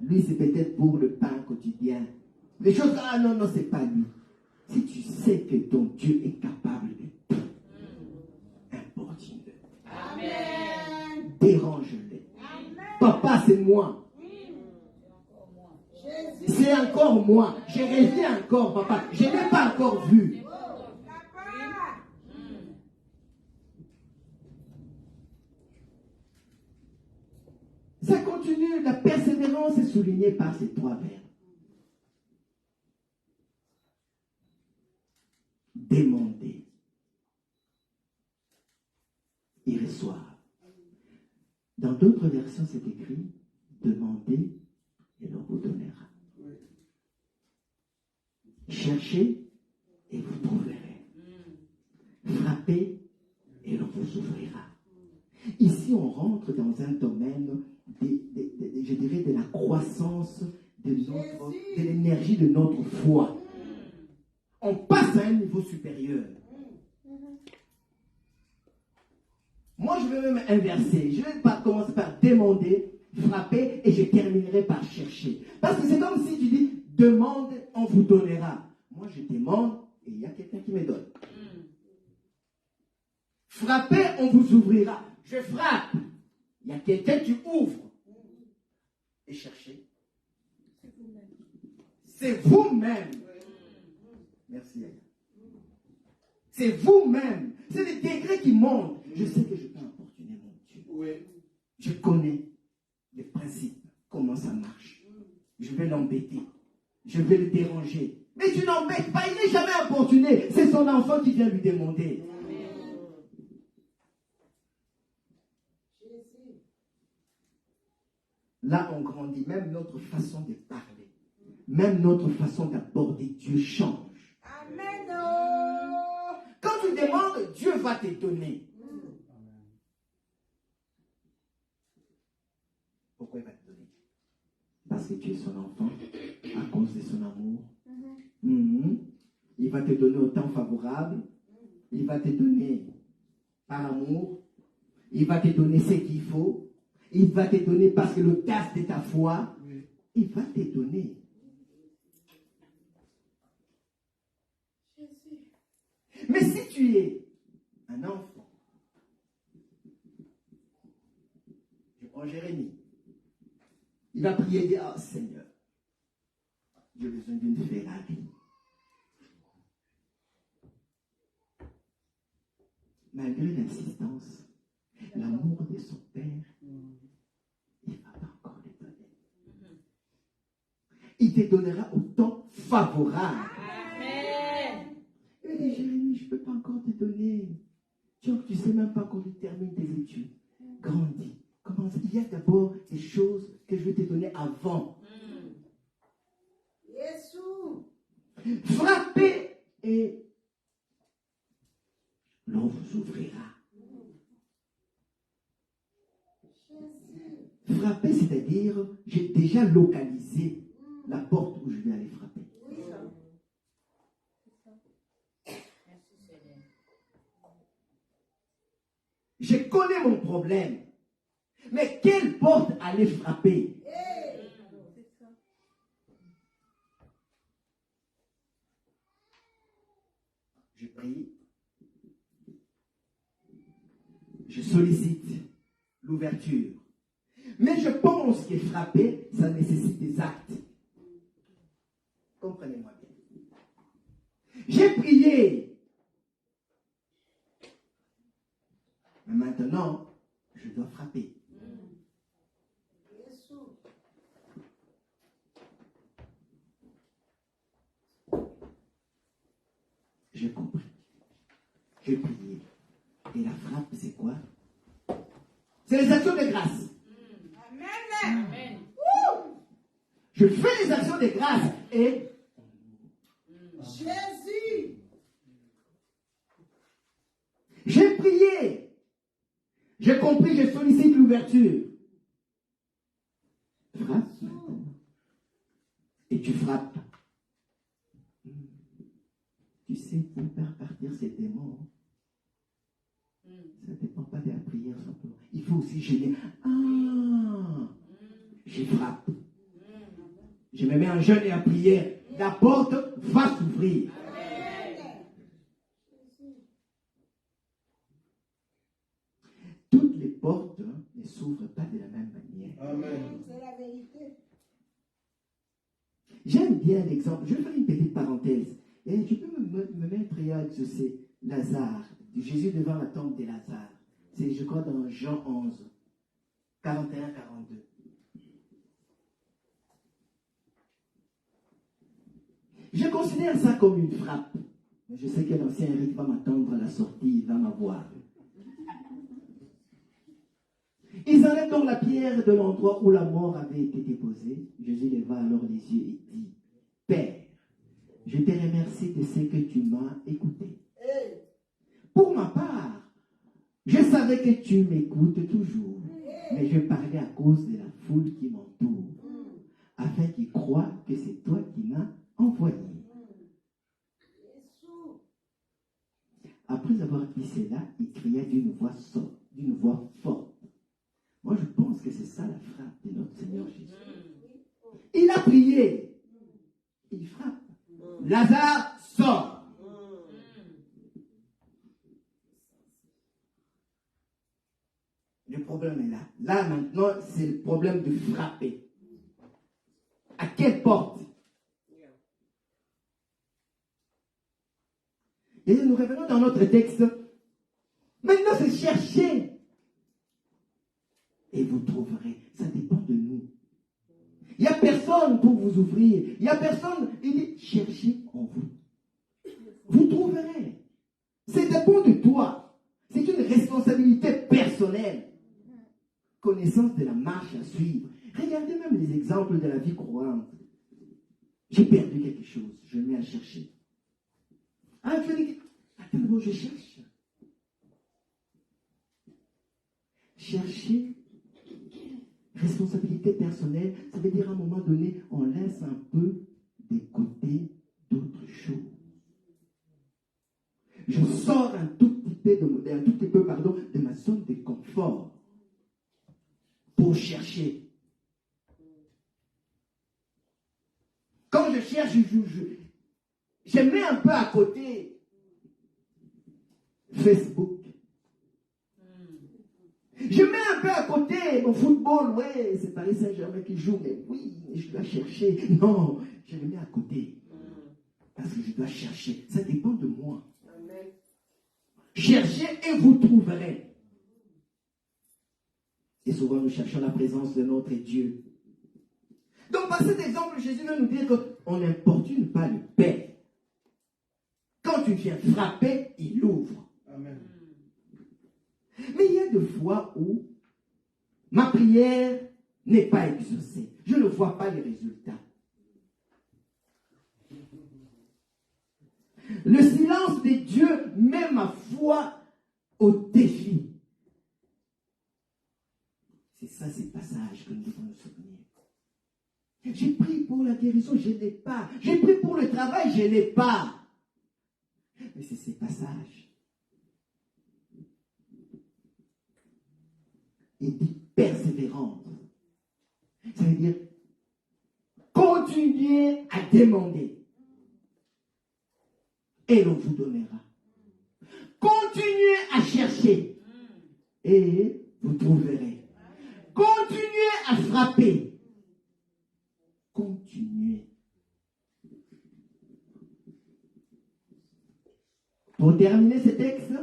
Lui, c'est peut-être pour le pain quotidien. Les choses, ah non, non, c'est pas lui. Si tu sais que ton Dieu est capable de tout, importune-le. Amen. Dérange-le. Amen. Papa, c'est moi. Jésus. C'est encore moi. J'ai rêvé encore, papa. Je n'ai pas encore vu. Papa. Ça continue. La persévérance est soulignée par ces trois verbes. Demander et recevoir. Dans d'autres versions, c'est écrit demandez et l'on vous donnera. Cherchez et vous trouverez. Frappez et l'on vous ouvrira. Ici, on rentre dans un domaine, je dirais, de la croissance de l'énergie de notre foi. On passe à un niveau supérieur. Moi, je vais même inverser. Je vais pas commencer par demander, frapper, et je terminerai par chercher. Parce que c'est comme si tu dis, demande, on vous donnera. Moi, je demande, et il y a quelqu'un qui me donne. Frappez, on vous ouvrira. Je frappe. Il y a quelqu'un qui ouvre. Et cherchez. C'est vous-même. Merci. C'est vous-même. C'est les degrés qui montent. Je sais que je peux importuner mon Dieu. Oui. Je connais les principes, comment ça marche. Je vais l'embêter. Je vais le déranger. Mais tu n'embêtes pas, il n'est jamais importuné. C'est son enfant qui vient lui demander. Là, on grandit. Même notre façon de parler, même notre façon d'aborder Dieu change. Amen. Quand tu demandes, Dieu va te donner. Pourquoi il va te donner? Parce que tu es son enfant, à cause de son amour. Il va te donner au temps favorable. Il va te donner par amour. Il va te donner ce qu'il faut. Il va te donner parce que le gaz de ta foi, il va te donner. Mais si tu es un enfant, je prends Jérémie, il va prier et dire, oh Seigneur, j'ai besoin d'une Ferrari. Malgré l'insistance, l'amour de son père, il ne va pas encore le donner. Il te donnera au temps favorable. Amen. Il dit, Jérémie, je ne peux pas encore te donner. Tu ne sais même pas quand tu termines tes études. Grandis. Commence. Il y a d'abord des choses que je vais te donner avant. Jésus. Frappez et l'on vous ouvrira. Frapper, c'est-à-dire, j'ai déjà localisé la porte où je vais aller frapper. Je connais mon problème. Mais quelle porte aller frapper? Je prie. Je sollicite l'ouverture. Mais je pense que frapper, ça nécessite des actes. Comprenez-moi bien. J'ai prié. Mais maintenant, je dois frapper. J'ai compris. J'ai prié. Et la frappe, c'est quoi? C'est les actions de grâce. Amen. Je fais les actions de grâce et Jésus. j'ai prié. J'ai compris, je sollicite l'ouverture. Frappe maintenant. Et tu frappes. Tu sais, pour faire partir ces démons, ça ne dépend pas de la prière simplement. Il faut aussi gêner. Ah, je frappe. Je me mets en jeûne et en prière. la porte va s'ouvrir. Toutes les portes ne s'ouvrent pas de la même manière. Amen. C'est la vérité. J'aime bien l'exemple. Je vais faire une petite parenthèse. Et tu peux me mettre, je sais, Lazare. Jésus devant la tombe de Lazare. C'est, je crois, dans Jean 11, 41-42. Je considère ça comme une frappe. Mais je sais que l'ancien Eric va m'attendre à la sortie, il va m'avoir. Ils enlèvent donc la pierre de l'endroit où la mort avait été déposée. Jésus leva alors les yeux et dit, Père, je te remercie de ce que tu m'as écouté. Pour ma part, je savais que tu m'écoutes toujours, mais je parlais à cause de la foule qui m'entoure, afin qu'ils croient que c'est toi qui m'as envoyé. Après avoir dit cela, il cria d'une voix forte. Moi, je pense que c'est ça la frappe de notre Seigneur Jésus. Il a prié. Il frappe. Lazare sort. Le problème est là. Là, maintenant, c'est le problème de frapper. À quelle porte? Et nous revenons dans notre texte. Maintenant, c'est chercher. Et vous trouverez. Ça dépend de nous. Il n'y a personne pour vous ouvrir. Il n'y a personne. Il dit, cherchez en vous. Vous trouverez. Ça dépend de toi. C'est une responsabilité personnelle. Connaissance de la marche à suivre. Regardez même les exemples de la vie courante. J'ai perdu quelque chose. Je me mets à chercher. Ah, tu dis, attends, je cherche. Chercher. Responsabilité personnelle, ça veut dire à un moment donné, on laisse un peu de côté d'autres choses. Je sors un tout petit peu, de ma zone de confort pour chercher. Quand je cherche, je mets un peu à côté Facebook. Je mets un peu à côté mon football, ouais, c'est Paris Saint-Germain qui joue, mais oui, je dois chercher. Non, je le mets à côté. Parce que je dois chercher. Ça dépend de moi. Amen. Cherchez et vous trouverez. Et souvent nous cherchons la présence de notre Dieu. Donc par cet exemple, Jésus veut nous dire qu'on n'importune pas le Père. Quand tu viens frapper, il ouvre. Amen. Mais il y a des fois où ma prière n'est pas exaucée. Je ne vois pas les résultats. Le silence de Dieu met ma foi au défi. C'est ça, ces passages que nous devons nous souvenir. J'ai prié pour la guérison, je ne l'ai pas. J'ai prié pour le travail, je ne l'ai pas. Mais c'est ces passages. Il dit persévérance. Ça veut dire continuez à demander. Et l'on vous donnera. Continuez à chercher. Et vous trouverez. Continuez à frapper. Continuez. Pour terminer ce texte,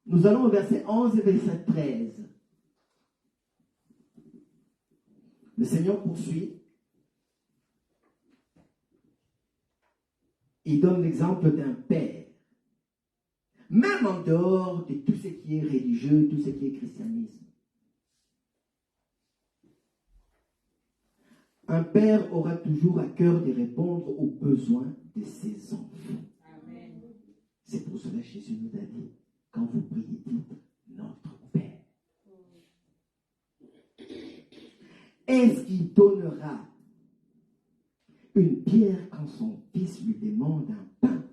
nous allons au verset 11 et verset 13. Le Seigneur poursuit. Il donne l'exemple d'un père. Même en dehors de tout ce qui est religieux, tout ce qui est christianisme. Un père aura toujours à cœur de répondre aux besoins de ses enfants. Amen. C'est pour cela que Jésus nous a dit, quand vous priez, dites notre Père. Est-ce qu'il donnera une pierre quand son fils lui demande un pain?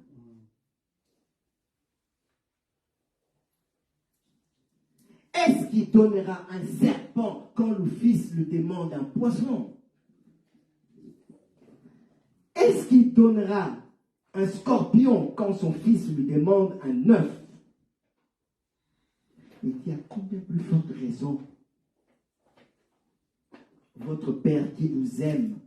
Est-ce qu'il donnera un serpent quand le fils lui demande un poisson? Est-ce qu'il donnera un scorpion quand son fils lui demande un œuf? Il dit à combien plus forte raison votre Père qui vous aime,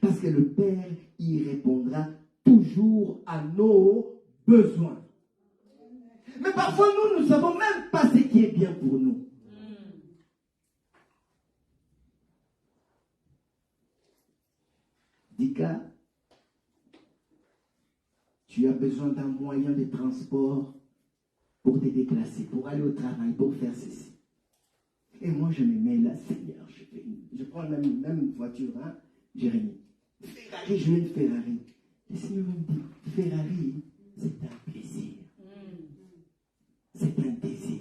parce que le Père y répondra toujours à nos besoins. Mais parfois nous ne savons même pas ce qui est bien pour nous. Dika, tu as besoin d'un moyen de transport pour te déplacer, pour aller au travail, pour faire ceci. Et moi, je me mets là, Seigneur, je prends la même voiture, hein, Jérémie. Ferrari, je veux une Ferrari. Le Seigneur me dit, Ferrari, c'est un plaisir. C'est un désir.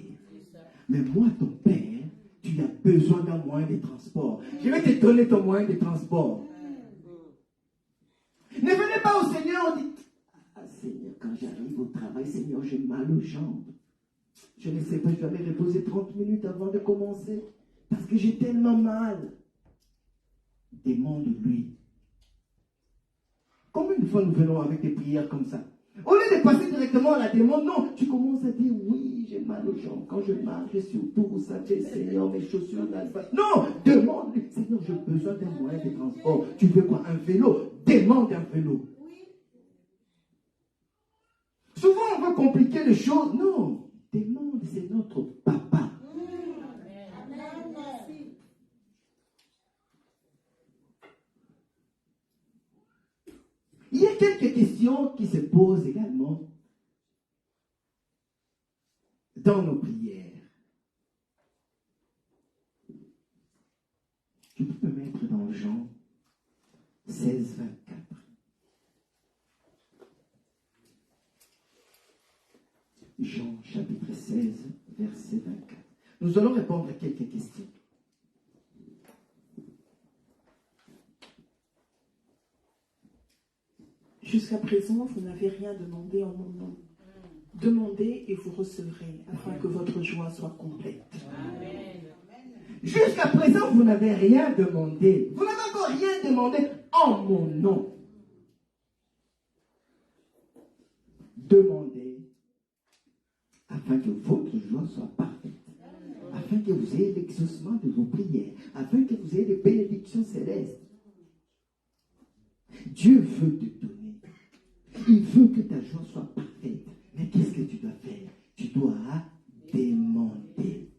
Mais moi, ton Père, tu as besoin d'un moyen de transport. Je vais te donner ton moyen de transport. Ne venez pas au Seigneur, dites, ah Seigneur, quand j'arrive au travail, Seigneur, j'ai mal aux jambes. Je ne sais pas, je dois me reposer 30 minutes avant de commencer. Parce que j'ai tellement mal. Demande-lui. Combien de fois nous venons avec des prières comme ça? Au lieu de passer directement à la demande, non, tu commences à dire, oui, j'ai mal aux jambes. Quand je marche, je suis autour, vous savez, Seigneur, mes chaussures n'alpha. Non, demande-lui. Seigneur, j'ai besoin d'un moyen de transport. Tu veux quoi? Un vélo? Demande un vélo. Souvent, on veut compliquer les choses. Non, demande, c'est notre papa. Il y a quelques questions qui se posent également dans nos prières. Tu peux me mettre dans Jean 16, 24. Jean chapitre 16, verset 24. Nous allons répondre à quelques questions. Jusqu'à présent, vous n'avez rien demandé en mon nom. Demandez et vous recevrez, afin que votre joie soit complète. Amen. Jusqu'à présent, vous n'avez rien demandé. Vous n'avez encore rien demandé en mon nom. Demandez afin que votre joie soit parfaite. Afin que vous ayez l'exaucement de vos prières. Afin que vous ayez des bénédictions célestes. Dieu veut te donner. Il veut que ta joie soit parfaite. Mais qu'est-ce que tu dois faire? Tu dois demander.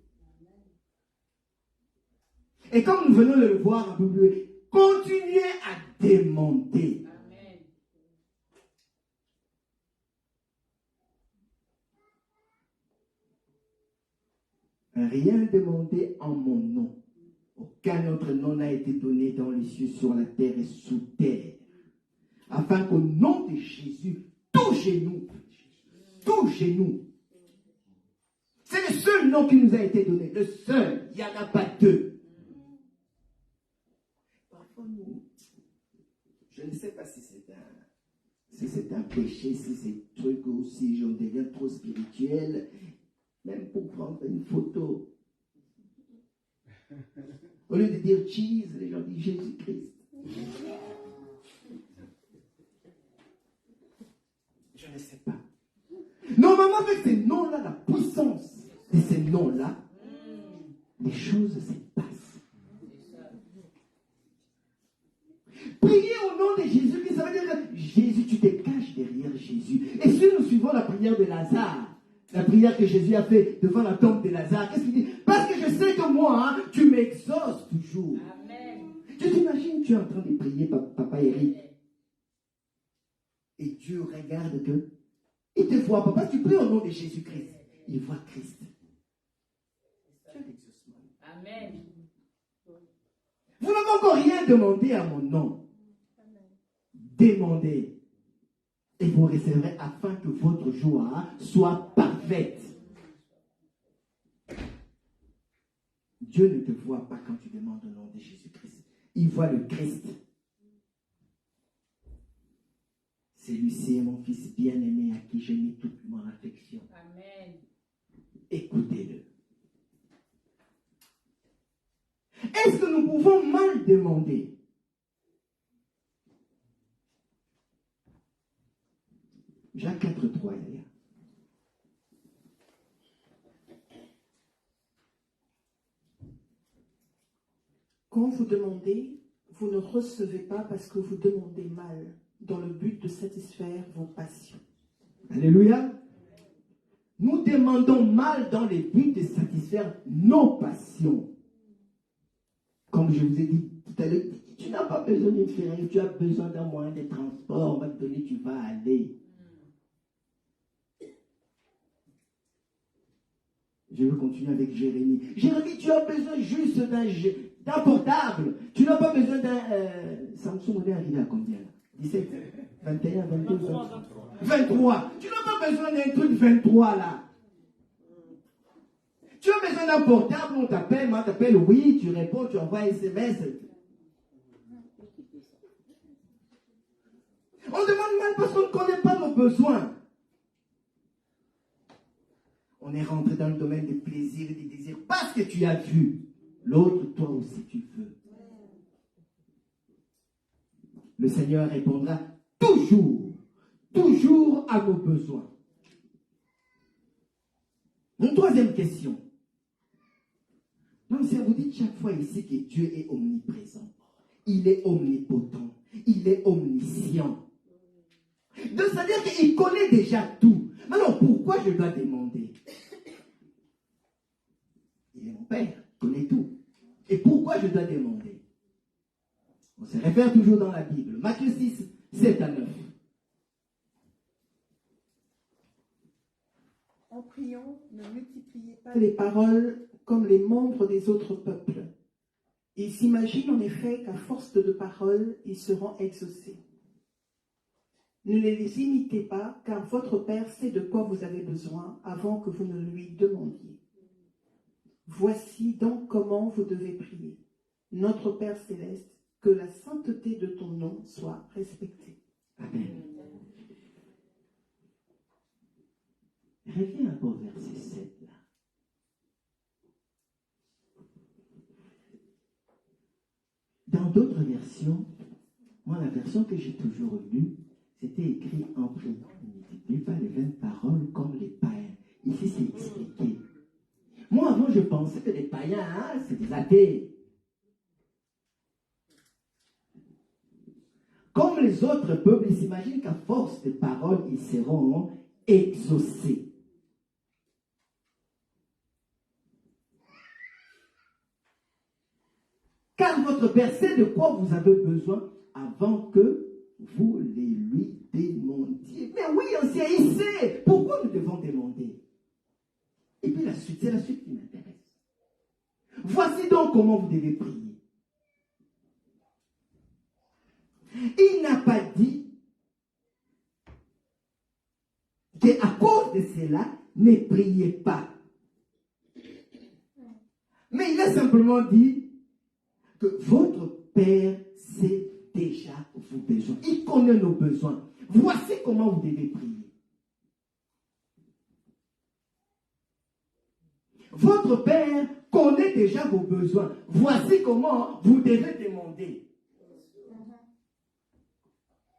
Et comme nous venons de le voir un peu plus, continuez à demander. Amen. Rien demandé en mon nom. Aucun autre nom n'a été donné dans les cieux, sur la terre et sous terre. Afin qu'au nom de Jésus, tout genou, c'est le seul nom qui nous a été donné, le seul, il n'y en a pas deux. Parfois, nous, je ne sais pas si c'est un péché, si c'est un truc ou si j'en deviens trop spirituel, même pour prendre une photo. Au lieu de dire cheese, les gens disent Jésus-Christ. Je ne sais pas. Normalement, avec ces noms-là, la puissance de ces noms-là, les choses se passent. Prier au nom de Jésus, ça veut dire que Jésus, tu te caches derrière Jésus. Et si nous suivons la prière de Lazare, la prière que Jésus a fait devant la tombe de Lazare, qu'est-ce qu'il dit? Parce que je sais que moi, tu m'exauces toujours. Amen. Tu t'imagines, tu es en train de prier, papa Eric. Et Dieu regarde que il te voit, papa, tu pries au nom de Jésus-Christ. Il voit Christ. Tu as l'exaucement. Amen. Vous n'avez encore rien demandé à mon nom. Demandez. Et vous recevrez afin que votre joie soit parfaite. Dieu ne te voit pas quand tu demandes au nom de Jésus-Christ. Il voit le Christ. Celui-ci est mon fils bien-aimé à qui j'ai mis toute mon affection. Amen. Écoutez-le. Est-ce que nous pouvons mal demander? Quand vous demandez, vous ne recevez pas parce que vous demandez mal, dans le but de satisfaire vos passions. Alléluia. Nous demandons mal dans le but de satisfaire nos passions. Comme je vous ai dit tout à l'heure, tu n'as pas besoin d'une ferry, tu as besoin d'un moyen de transport, on va te donner, tu vas aller. Je veux continuer avec Jérémie. Jérémie, tu as besoin juste d'un portable. Tu n'as pas besoin d'un... Samsung, on est arrivé à combien là? 17, 21, 22, 23. 23. Tu n'as pas besoin d'un truc 23 là. Tu as besoin d'un portable, on t'appelle, moi t'appelle, oui, tu réponds, tu envoies un SMS. On demande mal parce qu'on ne connaît pas nos besoins. On est rentré dans le domaine des plaisirs et des désirs parce que tu as vu. L'autre, toi aussi, tu veux. Le Seigneur répondra toujours à nos besoins. Une troisième question. Donc, si vous dites chaque fois ici que Dieu est omniprésent, il est omnipotent, il est omniscient. Donc, c'est-à-dire qu'il connaît déjà tout. Alors, pourquoi je dois demander? Il est mon Père, il connaît tout. Et pourquoi je dois demander? On se réfère toujours dans la Bible. Matthieu 6, 7 à 9. En priant, ne multipliez pas les paroles comme les membres des autres peuples. Ils s'imaginent en effet qu'à force de paroles, ils seront exaucés. Ne les imitez pas, car votre Père sait de quoi vous avez besoin avant que vous ne lui demandiez. Voici donc comment vous devez prier. Notre Père céleste, que la sainteté de ton nom soit respectée. Amen. Reviens un peu au verset 7 là. Dans d'autres versions, moi la version que j'ai toujours lue, c'était écrit en priant. Ne multiplie pas les vaines paroles comme les païens. Ici c'est expliqué. Moi avant je pensais que les païens, c'est des athées. Comme les autres peuples, ils s'imaginent qu'à force de paroles, ils seront exaucés. Car votre Père sait de quoi vous avez besoin avant que vous les lui demandiez. Mais oui, ancien, il sait. Pourquoi nous devons demander? Et puis la suite, c'est la suite qui m'intéresse. Voici donc comment vous devez prier. Il n'a pas dit qu'à cause de cela, ne priez pas. Mais il a simplement dit que votre Père sait déjà vos besoins. Il connaît nos besoins. Voici comment vous devez prier. Votre Père connaît déjà vos besoins. Voici comment vous devez demander.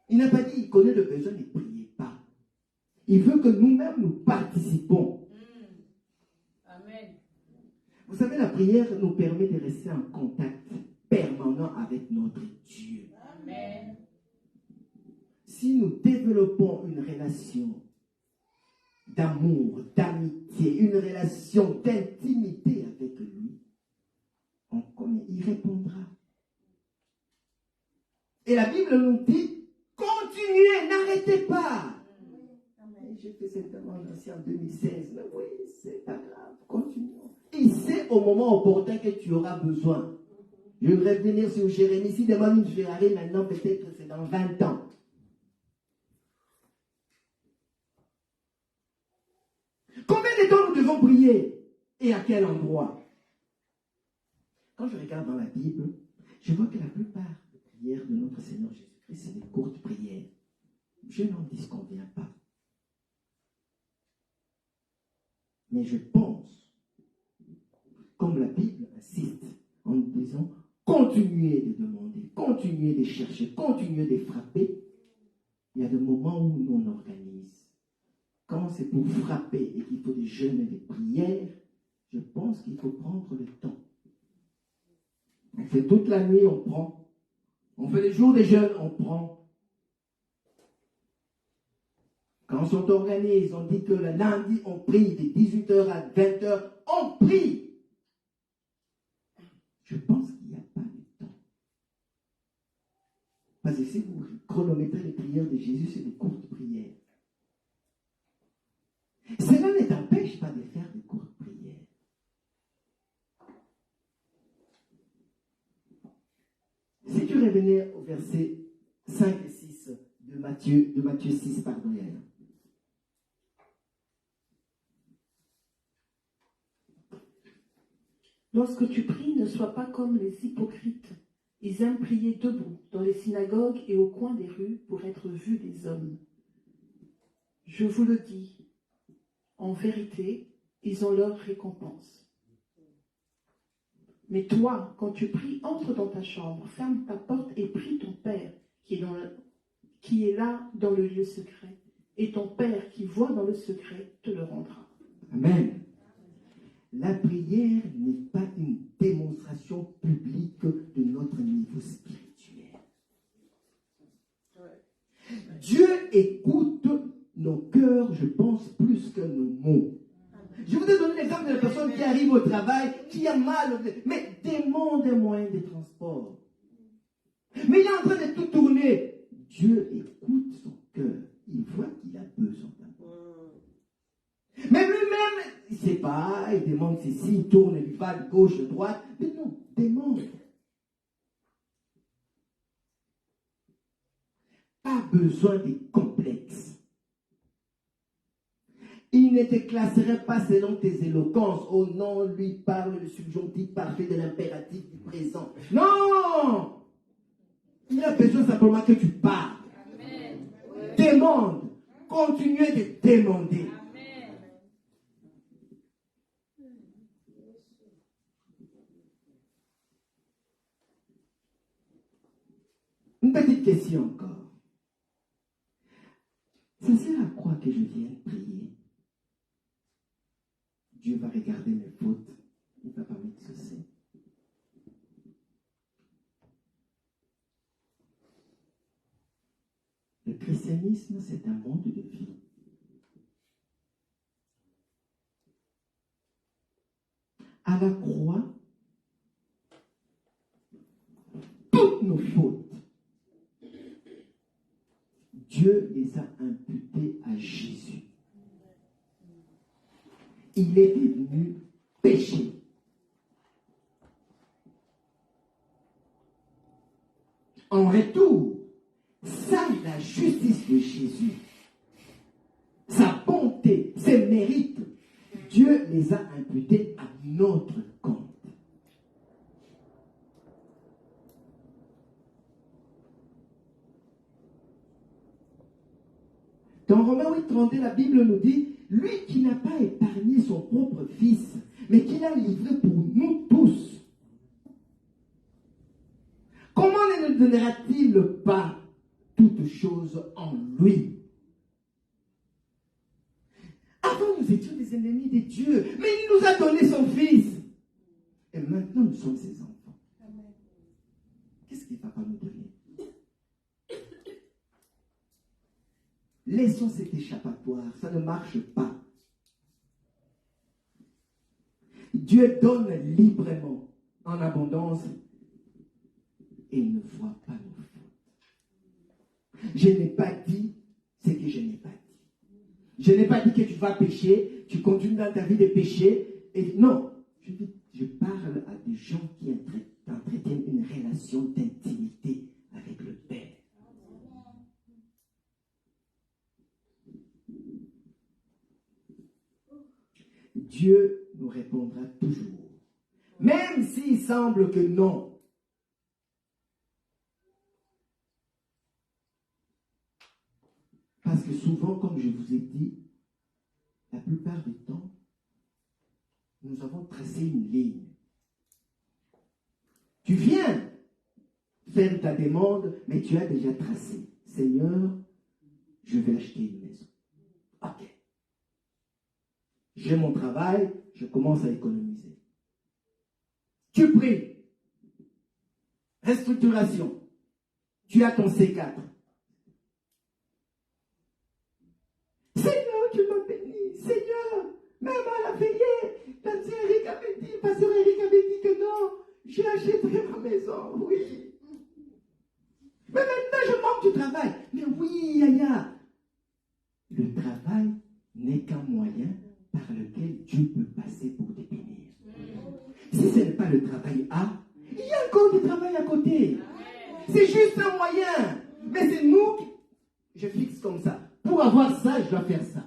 Il n'a pas dit qu'il connaît le besoin, ne priez pas. Il veut que nous-mêmes nous participons. Amen. Vous savez, la prière nous permet de rester en contact permanent avec notre Dieu. Amen. Si nous développons une relation d'amour, d'amitié, une relation d'intimité avec lui, on connaît, il répondra. Et la Bible nous dit, continuez, n'arrêtez pas. J'ai fait cette demande aussi en 2016. Mais oui, c'est pas grave, continuons. Il sait au moment opportun que tu auras besoin. Je vais revenir sur Jérémie. S'il demande une Ferrari maintenant, peut-être que c'est dans 20 ans. Combien de temps nous devons prier? Et à quel endroit? Quand je regarde dans la Bible, je vois que la plupart des prières de notre Seigneur Jésus-Christ, c'est des courtes prières. Je n'en disconviens pas. Mais je pense, comme la Bible insiste, en nous disant, continuez de demander, continuez de chercher, continuez de frapper. Il y a des moments où nous on organise. Quand c'est pour frapper et qu'il faut des jeûnes et des prières, je pense qu'il faut prendre le temps. On fait toute la nuit, on prend. On fait les jours des jeûnes, on prend. Quand on s'organise, on dit que le lundi, on prie de 18h à 20h, on prie. Je pense qu'il n'y a pas de temps. Parce que si vous chronométrez les prières de Jésus, c'est des courtes prières. Cela ne t'empêche pas de faire des courtes prières. Si tu revenais au verset 5 et 6 de Matthieu 6, pardon, Yann. Lorsque tu pries, ne sois pas comme les hypocrites. Ils aiment prier debout, dans les synagogues et au coin des rues, pour être vus des hommes. Je vous le dis, en vérité, ils ont leur récompense. Mais toi, quand tu pries, entre dans ta chambre, ferme ta porte et prie ton Père, qui est là dans le lieu secret. Et ton Père qui voit dans le secret te le rendra. Amen. La prière n'est pas une démonstration publique de notre niveau spirituel. Dieu écoute nos cœurs, je pense, plus que nos mots. Je vous ai donné l'exemple de la personne qui arrive au travail, qui a mal, mais demande un moyen de transport. Mais il est en train de tout tourner. Dieu écoute son cœur. Il voit qu'il a besoin d'amour. Mais lui-même, il ne sait pas, il demande ceci, il tourne, il va de gauche, de droite. Mais non, demande. Pas besoin de complexes. Il ne te classerait pas selon tes éloquences. Oh non, lui parle le subjonctif parfait de l'impératif du présent. Non! Il a besoin simplement que tu parles. Amen. Demande. Continuez de demander. Amen. Une petite question encore. Ça sert à quoi que je vienne prier? Dieu va regarder mes fautes. Il va pas m'exaucer. Le christianisme, c'est un monde de vie. À la croix, toutes nos fautes, Dieu les a imputées à Jésus. Il est devenu péché. En retour, ça, la justice de Jésus, sa bonté, ses mérites, Dieu les a imputés à notre compte. Dans Romains 8, 32, la Bible nous dit, lui qui n'a pas épargné son propre fils, mais qui l'a livré pour nous tous, comment ne nous donnera-t-il pas toutes choses en lui? Avant, nous étions des ennemis de Dieu, mais il nous a donné son fils. Et maintenant, nous sommes ses enfants. Qu'est-ce qu'il ne va pas nous donner? Laissons cet échappatoire, ça ne marche pas. Dieu donne librement, en abondance, et il ne voit pas nos fautes. Je n'ai pas dit ce que je n'ai pas dit. Je n'ai pas dit que tu vas pécher, tu continues dans ta vie de pécher, et non, je parle à des gens qui entretiennent une relation d'intimité avec le Père. Dieu nous répondra toujours. Même s'il semble que non. Parce que souvent, comme je vous ai dit, la plupart du temps, nous avons tracé une ligne. Tu viens faire ta demande, mais tu as déjà tracé. Seigneur, je vais acheter une maison. Ok. J'ai mon travail, je commence à économiser. Tu pries. Restructuration. Tu as ton C4. Seigneur, tu m'as béni. Seigneur, même à la veillée, Pasteur Eric avait dit que non, j'achèterai ma maison. Oui. Mais maintenant, je manque du travail. Mais oui, Yaya. Le travail n'est qu'un moyen par lequel Dieu peut passer pour te bénir. Si ce n'est pas le travail A, il y a encore du travail à côté. C'est juste un moyen. Mais c'est nous qui... Je fixe comme ça. Pour avoir ça, je dois faire ça.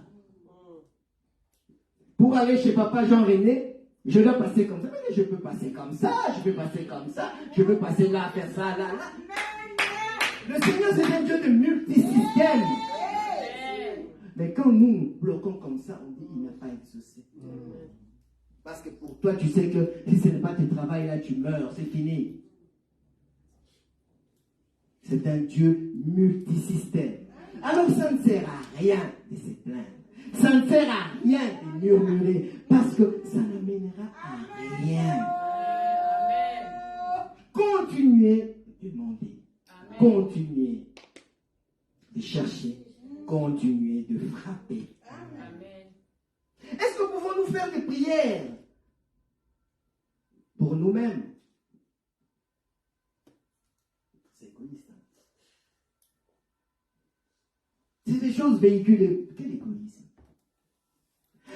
Pour aller chez papa Jean-René, je dois passer comme ça. Mais je peux passer comme ça, je peux passer comme ça, je peux passer là, faire ça, là, là. Le Seigneur, c'est un Dieu de multisystèmes. Mais quand nous nous bloquons comme ça, on dit il n'a pas exaucé. Parce que pour toi, tu sais que si ce n'est pas tes travail là, tu meurs, c'est fini. C'est un Dieu multisystème. Alors ça ne sert à rien de se plaindre. Ça ne sert à rien de murmurer. Parce que ça n'amènera à rien. Continuez de demander. Continuez de chercher. Continuez de frapper. Est-ce que pouvons-nous faire des prières pour nous-mêmes? C'est égoïste. C'est des choses véhiculées. Quel égoïsme?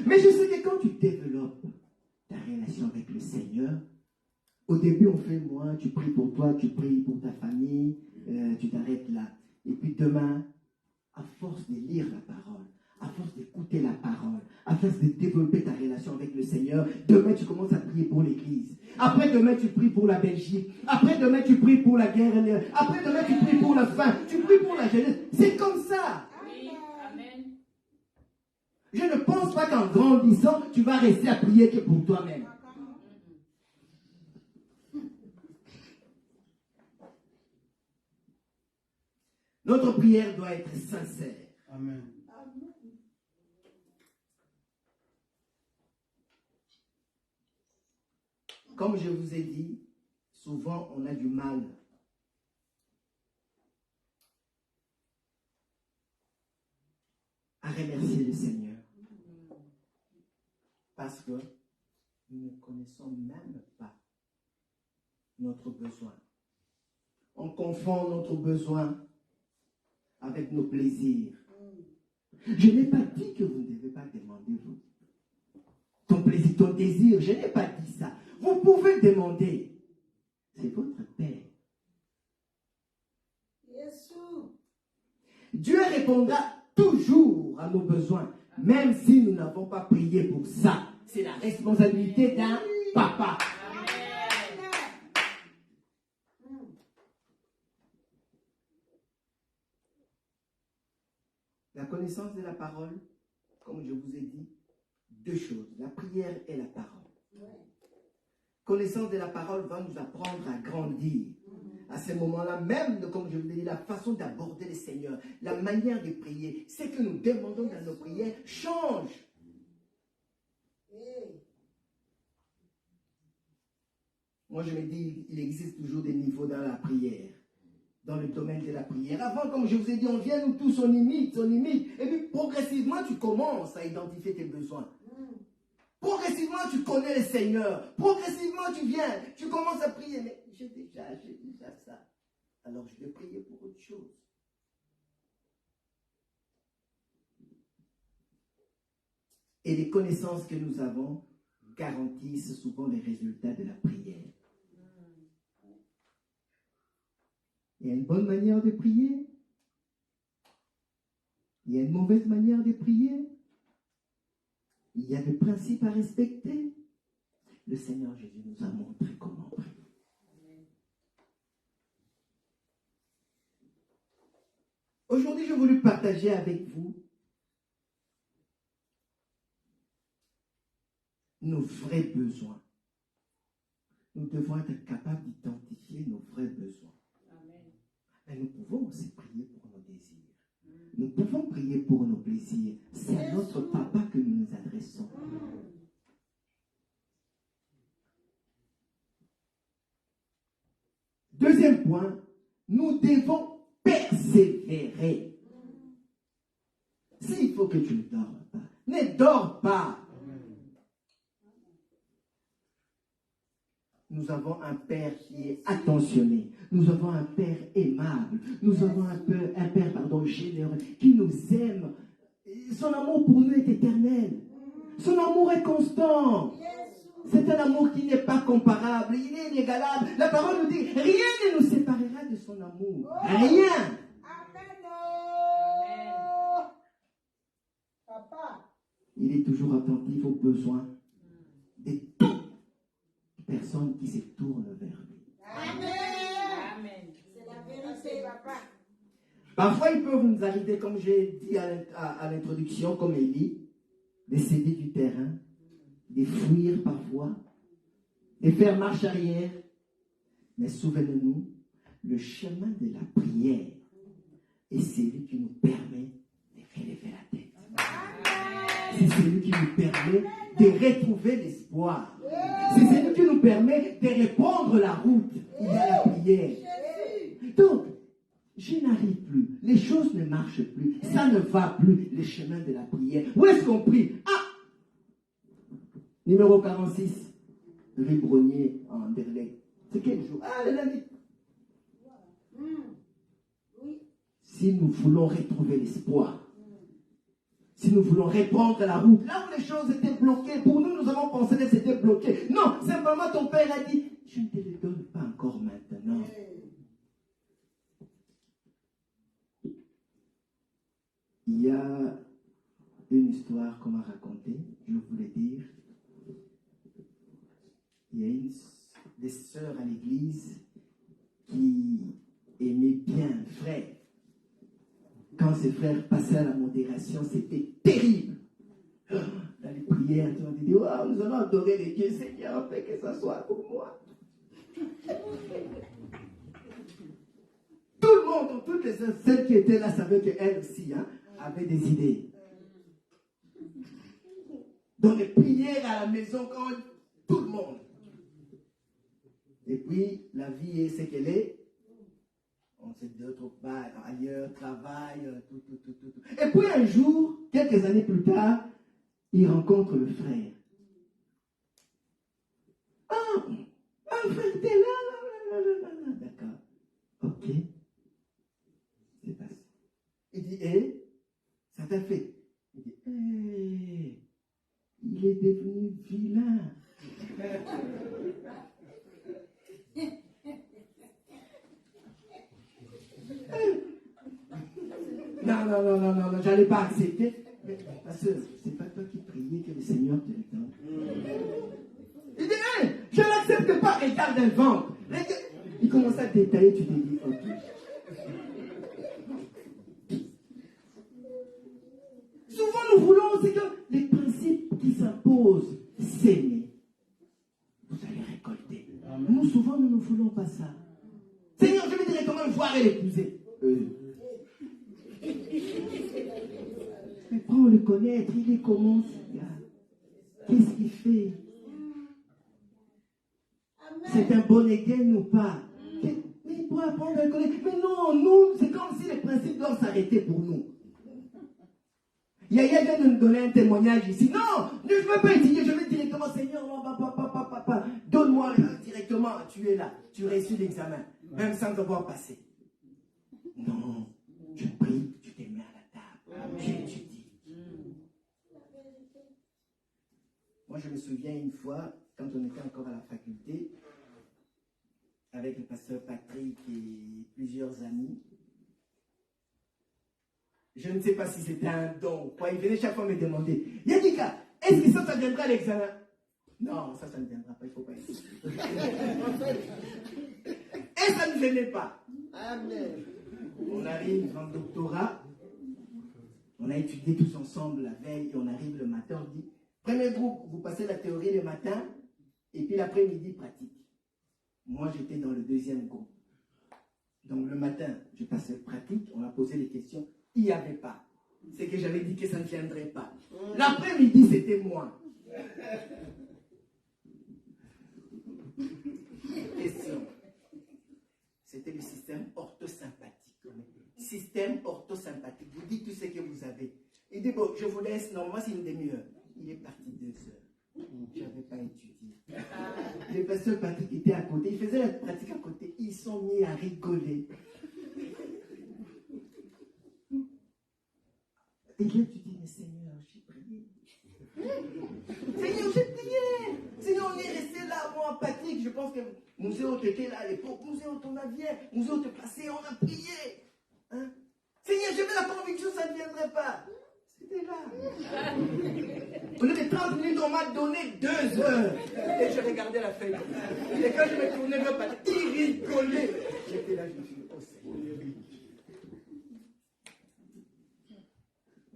Mais je sais que quand tu développes ta relation avec le Seigneur, au début on fait moi, tu pries pour toi, tu pries pour ta famille, tu t'arrêtes là. Et puis demain, à force de lire la parole, à force d'écouter la parole, à force de développer ta relation avec le Seigneur, demain tu commences à prier pour l'Église. Après demain tu pries pour la Belgique. Après demain tu pries pour la guerre. Après demain tu pries pour la faim. Tu pries pour la jeunesse. C'est comme ça. Oui, amen. Je ne pense pas qu'en grandissant, tu vas rester à prier que pour toi-même. Notre prière doit être sincère. Amen. Comme je vous ai dit, souvent on a du mal à remercier le Seigneur. Parce que nous ne connaissons même pas notre besoin. On confond notre besoin avec nos plaisirs. Je n'ai pas dit que vous ne devez pas demander vous. Ton plaisir, ton désir, je n'ai pas dit ça. Vous pouvez demander. C'est votre Père. Dieu répondra toujours à nos besoins, même si nous n'avons pas prié pour ça. C'est la responsabilité d'un papa. La connaissance de la parole, comme je vous ai dit, deux choses, la prière et la parole. Connaissance de la parole va nous apprendre à grandir. À ce moment-là, même, comme je vous ai dit, la façon d'aborder le Seigneur, la manière de prier, ce que nous demandons dans nos prières change. Moi, je me dis, il existe toujours des niveaux dans la prière, dans le domaine de la prière. Avant, comme je vous ai dit, on vient nous tous, on imite. Et puis, progressivement, tu commences à identifier tes besoins. Progressivement, tu connais le Seigneur. Progressivement, tu viens, tu commences à prier. Mais j'ai déjà ça. Alors, je vais prier pour autre chose. Et les connaissances que nous avons garantissent souvent les résultats de la prière. Il y a une bonne manière de prier. Il y a une mauvaise manière de prier. Il y a des principes à respecter. Le Seigneur Jésus nous a montré comment prier. Aujourd'hui, j'ai voulu partager avec vous nos vrais besoins. Nous devons être capables d'identifier nos vrais besoins. Mais nous pouvons aussi prier pour nos désirs. Nous pouvons prier pour nos plaisirs. C'est à notre papa que nous nous adressons. Deuxième Deuxième point, nous devons persévérer. S'il faut que tu ne dors pas, ne dors pas. Nous avons un Père qui est attentionné. Nous avons un Père aimable. Nous avons un Père généreux, qui nous aime. Son amour pour nous est éternel. Son amour est constant. C'est un amour qui n'est pas comparable. Il est inégalable. La parole nous dit, rien ne nous séparera de son amour. Rien. Il est toujours attentif aux besoins de toute personne qui se tourne vers lui. Amen. C'est la vérité, papa. Parfois, il peut nous arriver, comme j'ai dit à l'introduction, comme Élie, de céder du terrain, de fuir parfois, de faire marche arrière. Mais souvenez-nous, le chemin de la prière est celui qui nous permet de relever la tête. C'est celui qui nous permet de retrouver l'espoir. C'est celui qui nous permet de reprendre la route. Il y a la prière. Donc, je n'arrive plus. Les choses ne marchent plus. Ça ne va plus, le chemin de la prière. Où est-ce qu'on prie? Numéro 46, rue Brognier en Anderlecht. C'est quel jour? Le lundi. Si nous voulons retrouver l'espoir, si nous voulons reprendre la route, là où les choses étaient bloquées, pour nous, nous avons pensé que c'était bloqué. Non, simplement ton Père a dit, je ne te le donne pas encore maintenant. Il y a une histoire qu'on m'a racontée, je voulais dire. Il y a des sœurs à l'église qui aimaient bien un frère. Quand ces frères passaient à la modération, c'était terrible. Dans les prières, tout le monde dit, oh, nous allons adorer les dieux, Seigneur, fais que ça soit pour moi. Tout le monde, toutes les sœurs, celles qui étaient là, savaient qu'elles aussi avaient des idées. Dans les prières à la maison, quand tout le monde. Et puis, la vie est ce qu'elle est. On sait d'autres part ailleurs, travail, tout. Et puis un jour, quelques années plus tard, il rencontre le frère. Un frère, t'es là. D'accord. Ok. C'est passé. Il dit, ça t'a fait. Il dit, il est devenu vilain. Non, j'allais pas accepter. Mais, ma soeur, c'est pas toi qui priais que le Seigneur te le donne. Il dit, je n'accepte pas, regarde un ventre. Il commence à détailler, tu te dis, ok. Souvent, nous voulons, c'est que les principes qui s'imposent, s'aimer. Vous allez récolter. Nous, souvent, nous ne voulons pas ça. Seigneur, je vais directement le voir et l'épouser. Mais prends le connaître, il est comment ce gars? Qu'est-ce qu'il fait? C'est un bon égal ou pas? Mais il doit apprendre à le connaître. Mais non, nous, c'est comme si les principes doivent s'arrêter pour nous. Yaya vient de nous donner un témoignage ici. Non, je ne veux pas étudier, je vais directement, Seigneur, papa, donne-moi directement, tu es là, tu réussis l'examen, même sans avoir passé. Non, tu pries, tu te mets à la table, tu étudies. Moi, je me souviens une fois, quand on était encore à la faculté, avec le pasteur Patrick et plusieurs amis, je ne sais pas si c'était un don ou quoi. Il venait chaque fois me demander, Yadika, est-ce que ça viendra à l'examen? Non, ça ne viendra pas, il ne faut pas essayer. Et ça ne venait pas. Amen. On arrive en doctorat, on a étudié tous ensemble la veille, et on arrive le matin, on dit, premier groupe, vous passez la théorie le matin, et puis l'après-midi, pratique. Moi, j'étais dans le deuxième groupe. Donc le matin, je passais pratique, on a posé les questions. Il n'y avait pas. C'est que j'avais dit que ça ne viendrait pas. L'après-midi, c'était moi. Question. C'était système orthosympathique. Vous dites tout ce que vous avez. Il dit, bon, je vous laisse, normalement c'est une demi-heure. Il est parti 2 heures. Je n'avais pas étudié. Les pasteurs Patrick étaient à côté, ils faisaient la pratique à côté. Ils sont mis à rigoler. Et là, tu dis, mais Seigneur, j'ai prié. Seigneur, j'ai prié. Seigneur, on est resté là, moi, Patrick. Je pense que Museo était là à l'époque. Museo, ton avion. Museo te passé, on a prié. Hein? Seigneur, j'avais la conviction que ça ne viendrait pas. C'était là. Au lieu de 30 minutes, on m'a donné 2 heures. Et je regardais la feuille. Et quand je me tournais vers Patrick, il rigolait. J'étais là, je me suis dit, oh Seigneur.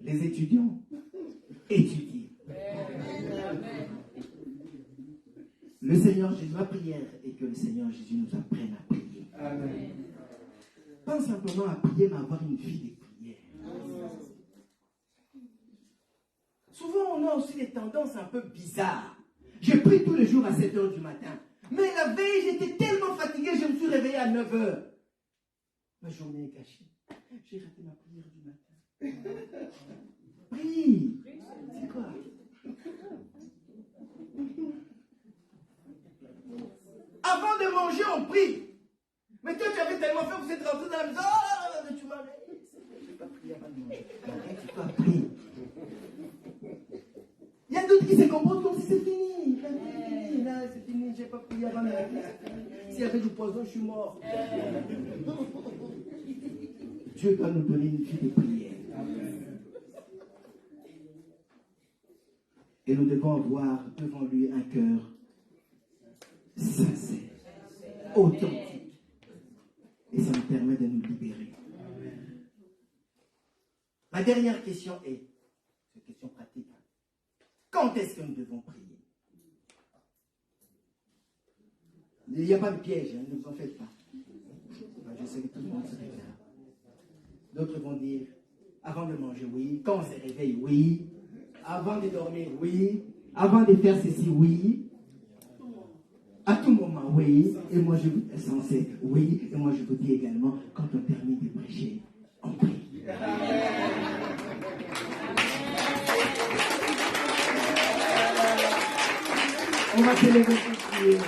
Les étudiants étudient. Le Seigneur Jésus, ma prière est que le Seigneur Jésus nous apprenne à prier. Amen. Pas simplement à prier, mais à avoir une vie de prière. Souvent, on a aussi des tendances un peu bizarres. Je prie tous les jours à 7 h du matin. Mais la veille, j'étais tellement fatigué, je me suis réveillé à 9 h. Ma journée est gâchée. J'ai raté ma prière du matin. Prie. C'est quoi? Avant de manger, on prie. Mais toi, tu avais tellement fait, vous êtes rentré dans la maison. Oh, tu m'as dit, je n'ai pas prié avant de manger. Tu dois prier. Il y a d'autres qui se comportent comme si c'est fini. Là, c'est fini, je n'ai pas prié avant de manger. S'il y avait du poison, je suis mort. Dieu va nous donner une vie de prière. Et nous devons avoir devant lui un cœur sincère, authentique. Et ça nous permet de nous libérer. Ma dernière question est, c'est une question pratique. Quand est-ce que nous devons prier? Il n'y a pas de piège, hein, ne vous en faites pas. Je sais que tout le monde se réveille. D'autres vont dire, avant de manger, oui. Quand on se réveille, oui. Avant de dormir, oui. Avant de faire ceci, oui. À tout moment, oui. Et moi, je vous censé, oui. Et moi, je vous dis également, quand on termine de prêcher, on prie. On va se lever pour prier.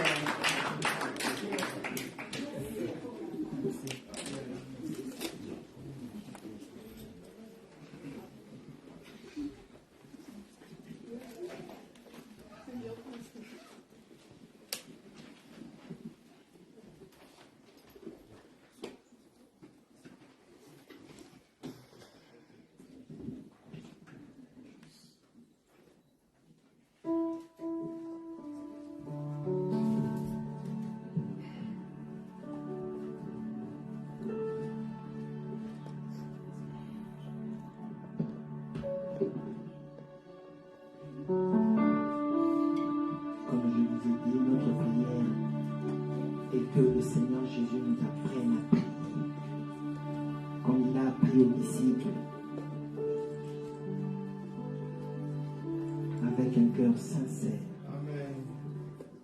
Avec un cœur sincère.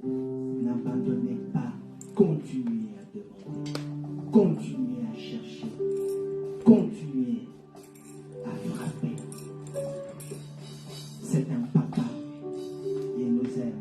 N'abandonnez pas. Continuez à demander. Continuez à chercher. Continuez à frapper. C'est un papa. Il nous aime.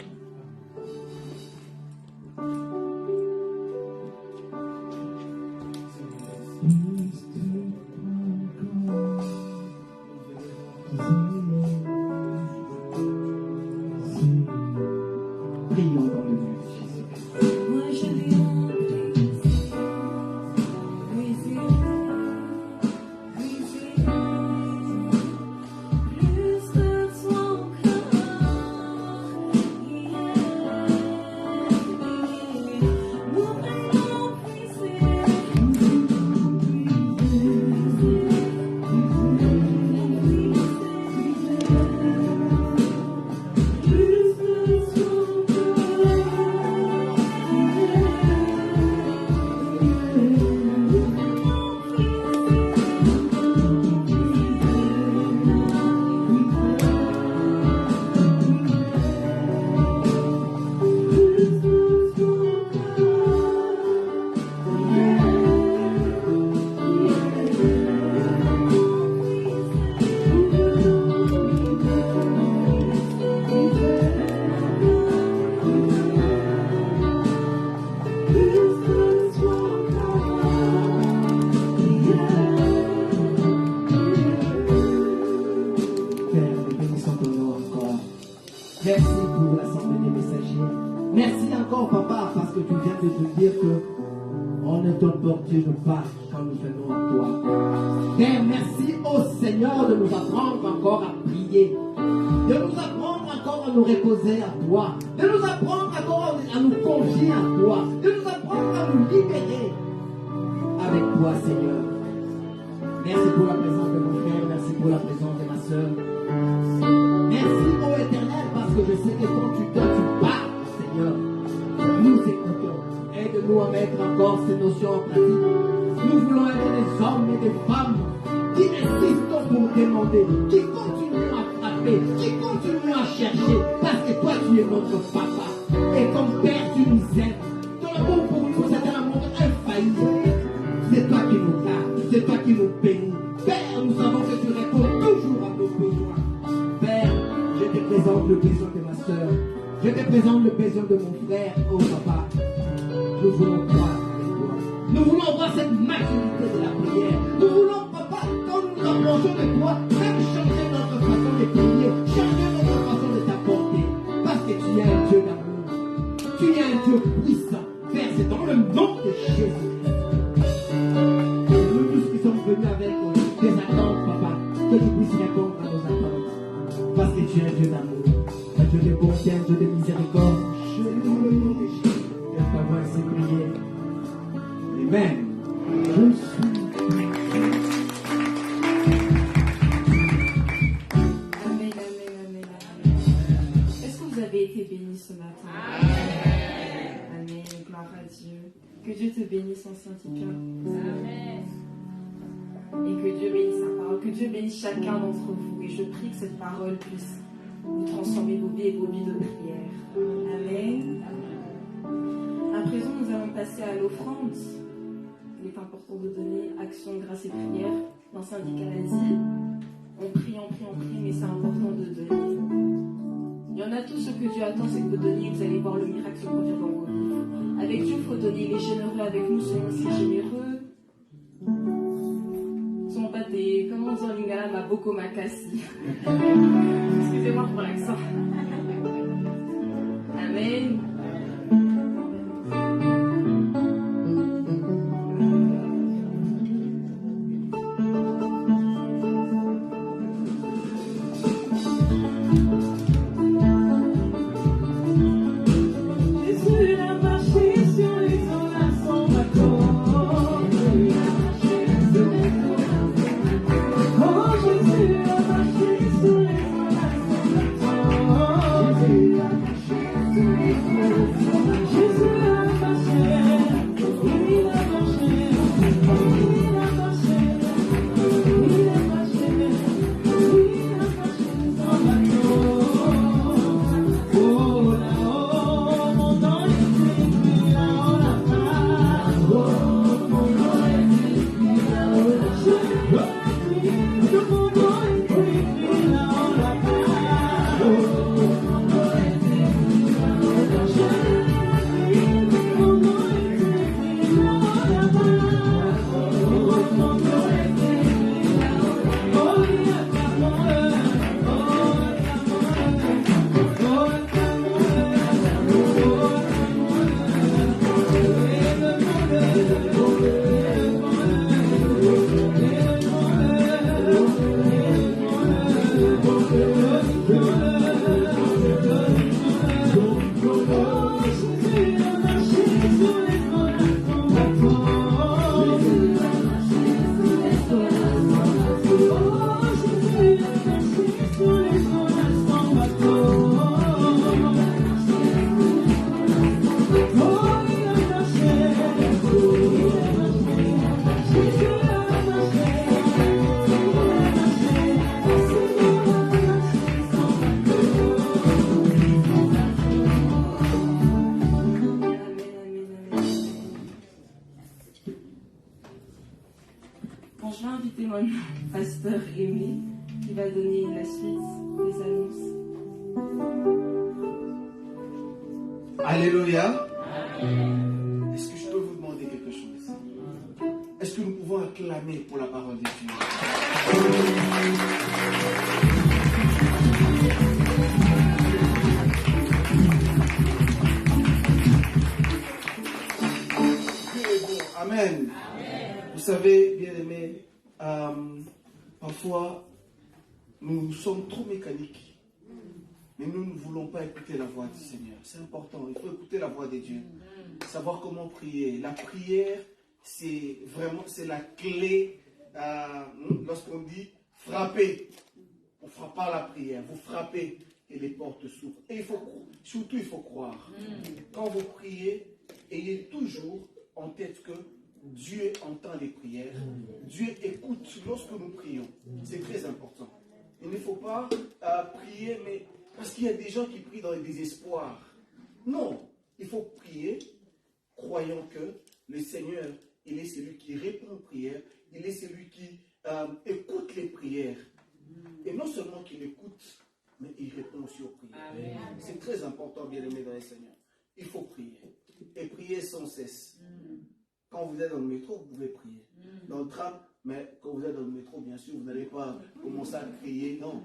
Merci encore, papa, parce que tu viens de nous dire que on ne donne pas quand nous venons à toi. Père, merci au Seigneur de nous apprendre encore à prier, de nous apprendre encore à nous reposer à toi, de nous apprendre encore à nous confier à toi, de nous apprendre à nous libérer avec toi, Seigneur. Merci pour la présence de mon frère, merci pour la présence de ma soeur. Merci, ô Éternel, parce que je sais que quand tu donnes, tu parles, Seigneur. Nous écoutons. Aide-nous à mettre encore ces notions en pratique. Nous voulons être des hommes et des femmes qui résistent pour demander, qui continuent à frapper, qui continuent à chercher, parce que toi tu es notre papa. Et comme Père, tu nous aimes. Ton amour pour nous, c'est un amour infaillible. C'est toi qui nous gardes, c'est toi qui nous bénis. Père, nous savons que tu réponds toujours à nos besoins. Père, je te présente le besoin de ma soeur. Je te présente le besoin de mon frère, oh papa. Nous voulons croire avec toi. Nous voulons avoir cette maturité de la prière. Nous voulons, papa, quand nous nous approchons de toi, même changer notre façon de prier, changer notre façon de t'apporter. Parce que tu es un Dieu d'amour. Tu es un Dieu puissant. Père, c'est dans le nom de Jésus. Nous tous qui sommes venus avec des attentes, papa, que tu puisses répondre à nos attentes. Parce que tu es un Dieu d'amour, un Dieu de bonté, un Dieu de miséricorde. Je le nom de Jésus. Et ta voix ainsi prier. Amen. Amen, amen, amen, amen. Est-ce que vous avez été bénis ce matin? Amen. Gloire à Dieu. Que Dieu te bénisse en Saint-Typien. Amen. Et que Dieu bénisse sa parole. Que Dieu bénisse chacun d'entre vous. Et je prie que cette parole puisse vous transformer vos vies et vos vies de prière. Amen. À présent, nous allons passer à l'offrande. Il est important de donner action, grâce et prière. Dans Syndicat l'a dit, on prie, mais c'est important de donner. Il y en a tout ce que Dieu attend, c'est que vous donniez, vous allez voir le miracle se produire dans vos vies. Avec Dieu, il faut donner. Il est généreux avec nous, soyons aussi généreux. Sont pas des, comment on dit en lingala, ma boko makasi. Excusez-moi pour l'accent. Amen. Pasteur Aimé qui va donner la suite des annonces. Alléluia. Est-ce que je peux vous demander quelque chose? Est-ce que nous pouvons acclamer pour la parole de Dieu? Amen. Vous savez, bien aimés, parfois, nous sommes trop mécaniques. Mais nous ne voulons pas écouter la voix du Seigneur. C'est important, il faut écouter la voix de Dieu. Savoir comment prier. La prière, c'est vraiment, c'est la clé. Lorsqu'on dit frapper, on frappe par la prière. Vous frappez et les portes s'ouvrent. Et surtout, il faut croire. Quand vous priez, ayez toujours en tête que Dieu entend les prières. Dieu écoute lorsque nous prions. C'est très important. Il ne faut pas prier, mais parce qu'il y a des gens qui prient dans le désespoir. Non, il faut prier, croyant que le Seigneur, il est celui qui répond aux prières, il est celui qui écoute les prières. Et non seulement qu'il écoute, mais il répond aussi aux prières. C'est très important, bien aimé dans le Seigneur. Il faut prier. Et prier sans cesse. Quand vous êtes dans le métro, vous pouvez prier. Dans le tram, mais quand vous êtes dans le métro, bien sûr, vous n'allez pas commencer à crier. Non,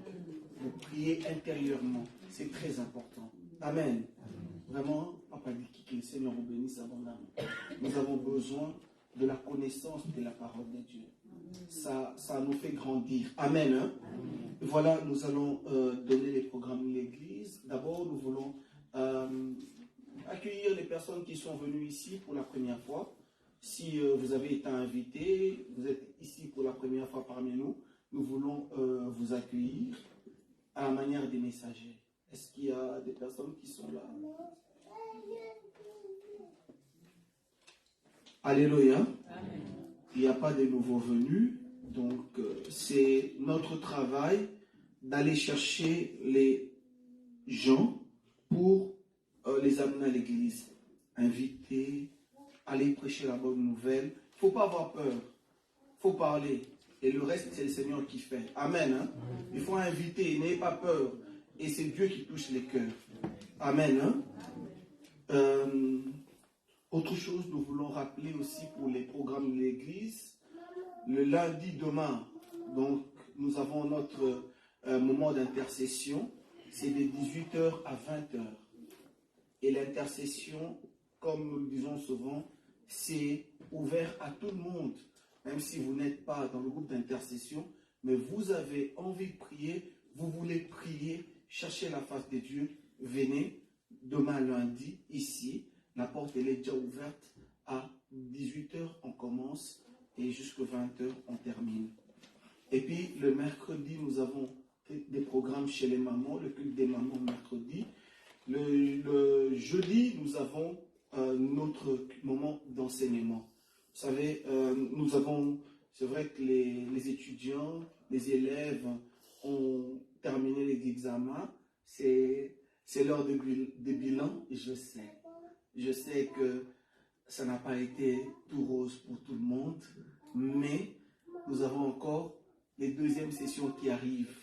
vous priez intérieurement. C'est très important. Amen. Vraiment, Papa dit que le Seigneur vous bénisse abondamment. Nous avons besoin de la connaissance de la parole de Dieu. Ça nous fait grandir. Amen. Hein? Voilà, nous allons donner les programmes de l'Église. D'abord, nous voulons accueillir les personnes qui sont venues ici pour la première fois. Si vous avez été invité, vous êtes ici pour la première fois parmi nous, nous voulons vous accueillir à la manière des messagers. Est-ce qu'il y a des personnes qui sont là? Alléluia. Amen. Il n'y a pas de nouveaux venus, donc c'est notre travail d'aller chercher les gens pour les amener à l'église, inviter, aller prêcher la bonne nouvelle. Il ne faut pas avoir peur, il faut parler. Et le reste, c'est le Seigneur qui fait. Amen. Hein? Il faut inviter, n'ayez pas peur. Et c'est Dieu qui touche les cœurs. Amen. Hein? Autre chose, nous voulons rappeler aussi pour les programmes de l'Église. Le lundi demain, donc, nous avons notre moment d'intercession. C'est de 18h à 20h. Et l'intercession, comme nous le disons souvent, c'est ouvert à tout le monde. Même si vous n'êtes pas dans le groupe d'intercession, mais vous avez envie de prier, vous voulez prier, chercher la face de Dieu, venez demain lundi, ici. La porte elle est déjà ouverte. À 18h, on commence et jusqu'à 20h, on termine. Et puis, le mercredi, nous avons des programmes chez les mamans, le culte des mamans mercredi. Le jeudi, nous avons notre moment d'enseignement. Vous savez, nous avons, c'est vrai que les étudiants, les élèves ont terminé les examens. C'est l'heure des bilans, et je sais que ça n'a pas été tout rose pour tout le monde, mais nous avons encore les deuxièmes sessions qui arrivent.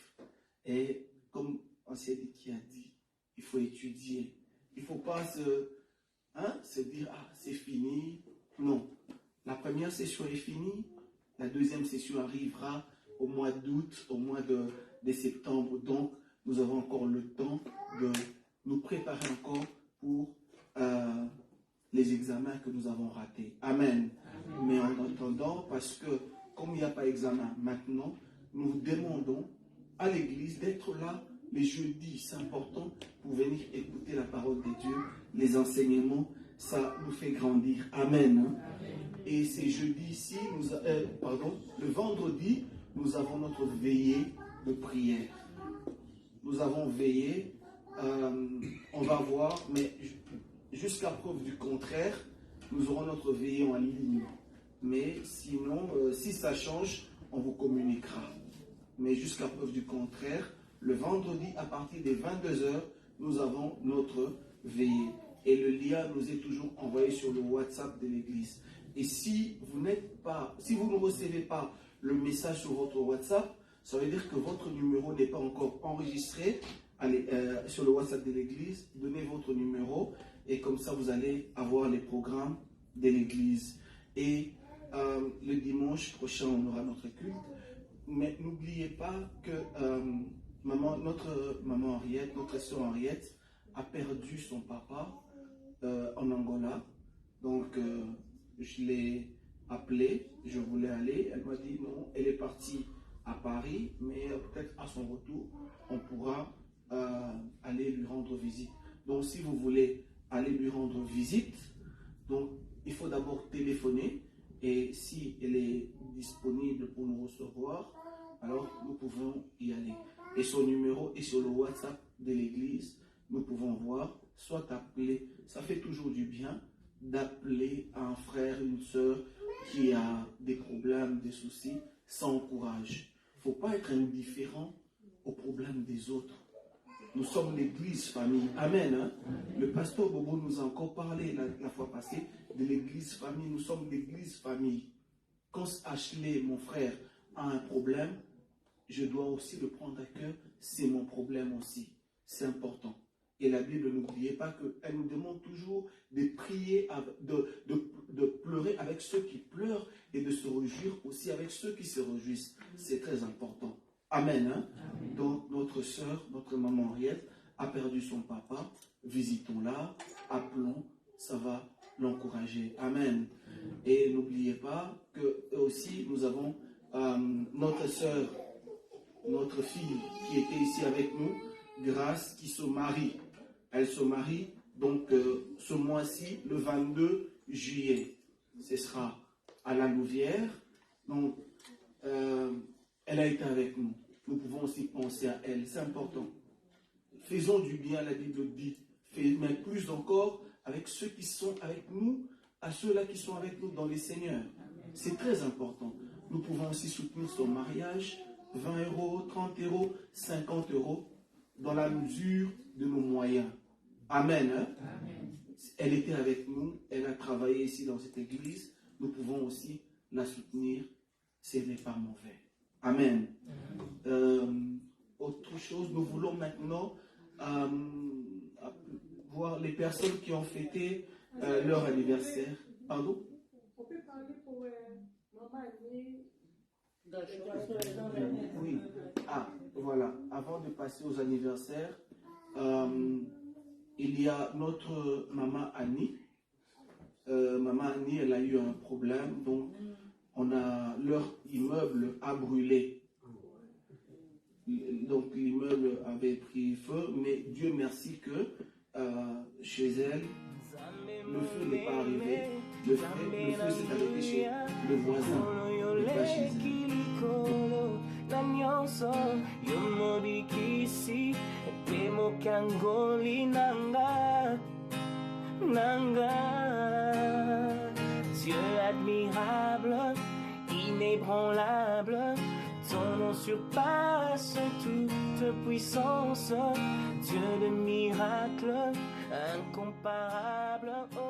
Et comme Ancienne qui a dit, il faut étudier. Il ne faut pas se dire, ah, c'est fini. Non. La première session est finie. La deuxième session arrivera au mois d'août, au mois de septembre. Donc, nous avons encore le temps de nous préparer encore pour les examens que nous avons ratés. Amen. Amen. Mais en attendant, parce que comme il n'y a pas d'examen maintenant, nous demandons à l'église d'être là les jeudis. C'est important pour venir écouter la parole de Dieu, les enseignements. Ça nous fait grandir. Amen. Amen. Et ces jeudis ici, le vendredi, nous avons notre veillée de prière. Nous avons veillé, on va voir, mais jusqu'à preuve du contraire, nous aurons notre veillée en ligne. Mais sinon, si ça change, on vous communiquera. Mais jusqu'à preuve du contraire, le vendredi, à partir des 22h, nous avons notre veillée. Et le lien nous est toujours envoyé sur le WhatsApp de l'église. Et si vous ne recevez pas le message sur votre WhatsApp, ça veut dire que votre numéro n'est pas encore enregistré sur le WhatsApp de l'église. Donnez votre numéro et comme ça vous allez avoir les programmes de l'église. Et le dimanche prochain, on aura notre culte. Mais n'oubliez pas que notre maman Henriette, notre sœur Henriette, a perdu son papa en Angola. Donc, je l'ai appelé, je voulais aller. Elle m'a dit non, elle est partie à Paris, mais peut-être à son retour, on pourra aller lui rendre visite. Donc si vous voulez aller lui rendre visite, donc il faut d'abord téléphoner, et si elle est disponible pour nous recevoir, alors nous pouvons y aller. Et son numéro est sur le WhatsApp de l'église, nous pouvons voir, soit appeler. Ça fait toujours du bien d'appeler un frère, une soeur qui a des problèmes, des soucis. Ça encourage. Il ne faut pas être indifférent aux problèmes des autres. Nous sommes l'église famille. Amen. Hein? Le pasteur Bobo nous a encore parlé la fois passée de l'église famille. Nous sommes l'église famille. Quand Ashley, mon frère, a un problème, je dois aussi le prendre à cœur. C'est mon problème aussi. C'est important. Et la Bible, n'oubliez pas qu'elle nous demande toujours de prier, de pleurer avec ceux qui pleurent et de se réjouir aussi avec ceux qui se réjouissent. C'est très important. Amen. Hein? Amen. Donc, notre soeur, notre maman Henriette a perdu son papa. Visitons-la, appelons, ça va l'encourager. Amen. Et n'oubliez pas que aussi nous avons notre soeur, notre fille qui était ici avec nous, Grâce, qui se marie. Elle se marie donc ce mois-ci, le 22 juillet. Ce sera à la Louvière. Donc, elle a été avec nous. Nous pouvons aussi penser à elle. C'est important. Faisons du bien, la Bible dit. Mais plus encore avec ceux qui sont avec nous, à ceux-là qui sont avec nous dans les Seigneurs. C'est très important. Nous pouvons aussi soutenir son mariage. 20 euros, 30 euros, 50 euros, dans la mesure de nos moyens. Amen. Hein? Amen. Elle était avec nous. Elle a travaillé ici dans cette église. Nous pouvons aussi la soutenir. Ce n'est pas mauvais. Amen. Autre chose, nous voulons maintenant voir les personnes qui ont fêté leur anniversaire. Pardon? On peut parler pour maman Annie. Oui. Ah, voilà. Avant de passer aux anniversaires, il y a notre maman Annie. Maman Annie, elle a eu un problème, donc leur immeuble a brûlé. Donc l'immeuble avait pris feu, mais Dieu merci que chez elle, le feu n'est pas arrivé. Le feu s'est arrêté chez le voisin, et pas chez elle. Dieu admirable, inébranlable, ton nom surpasse toute puissance, Dieu de miracles, incomparable. Oh.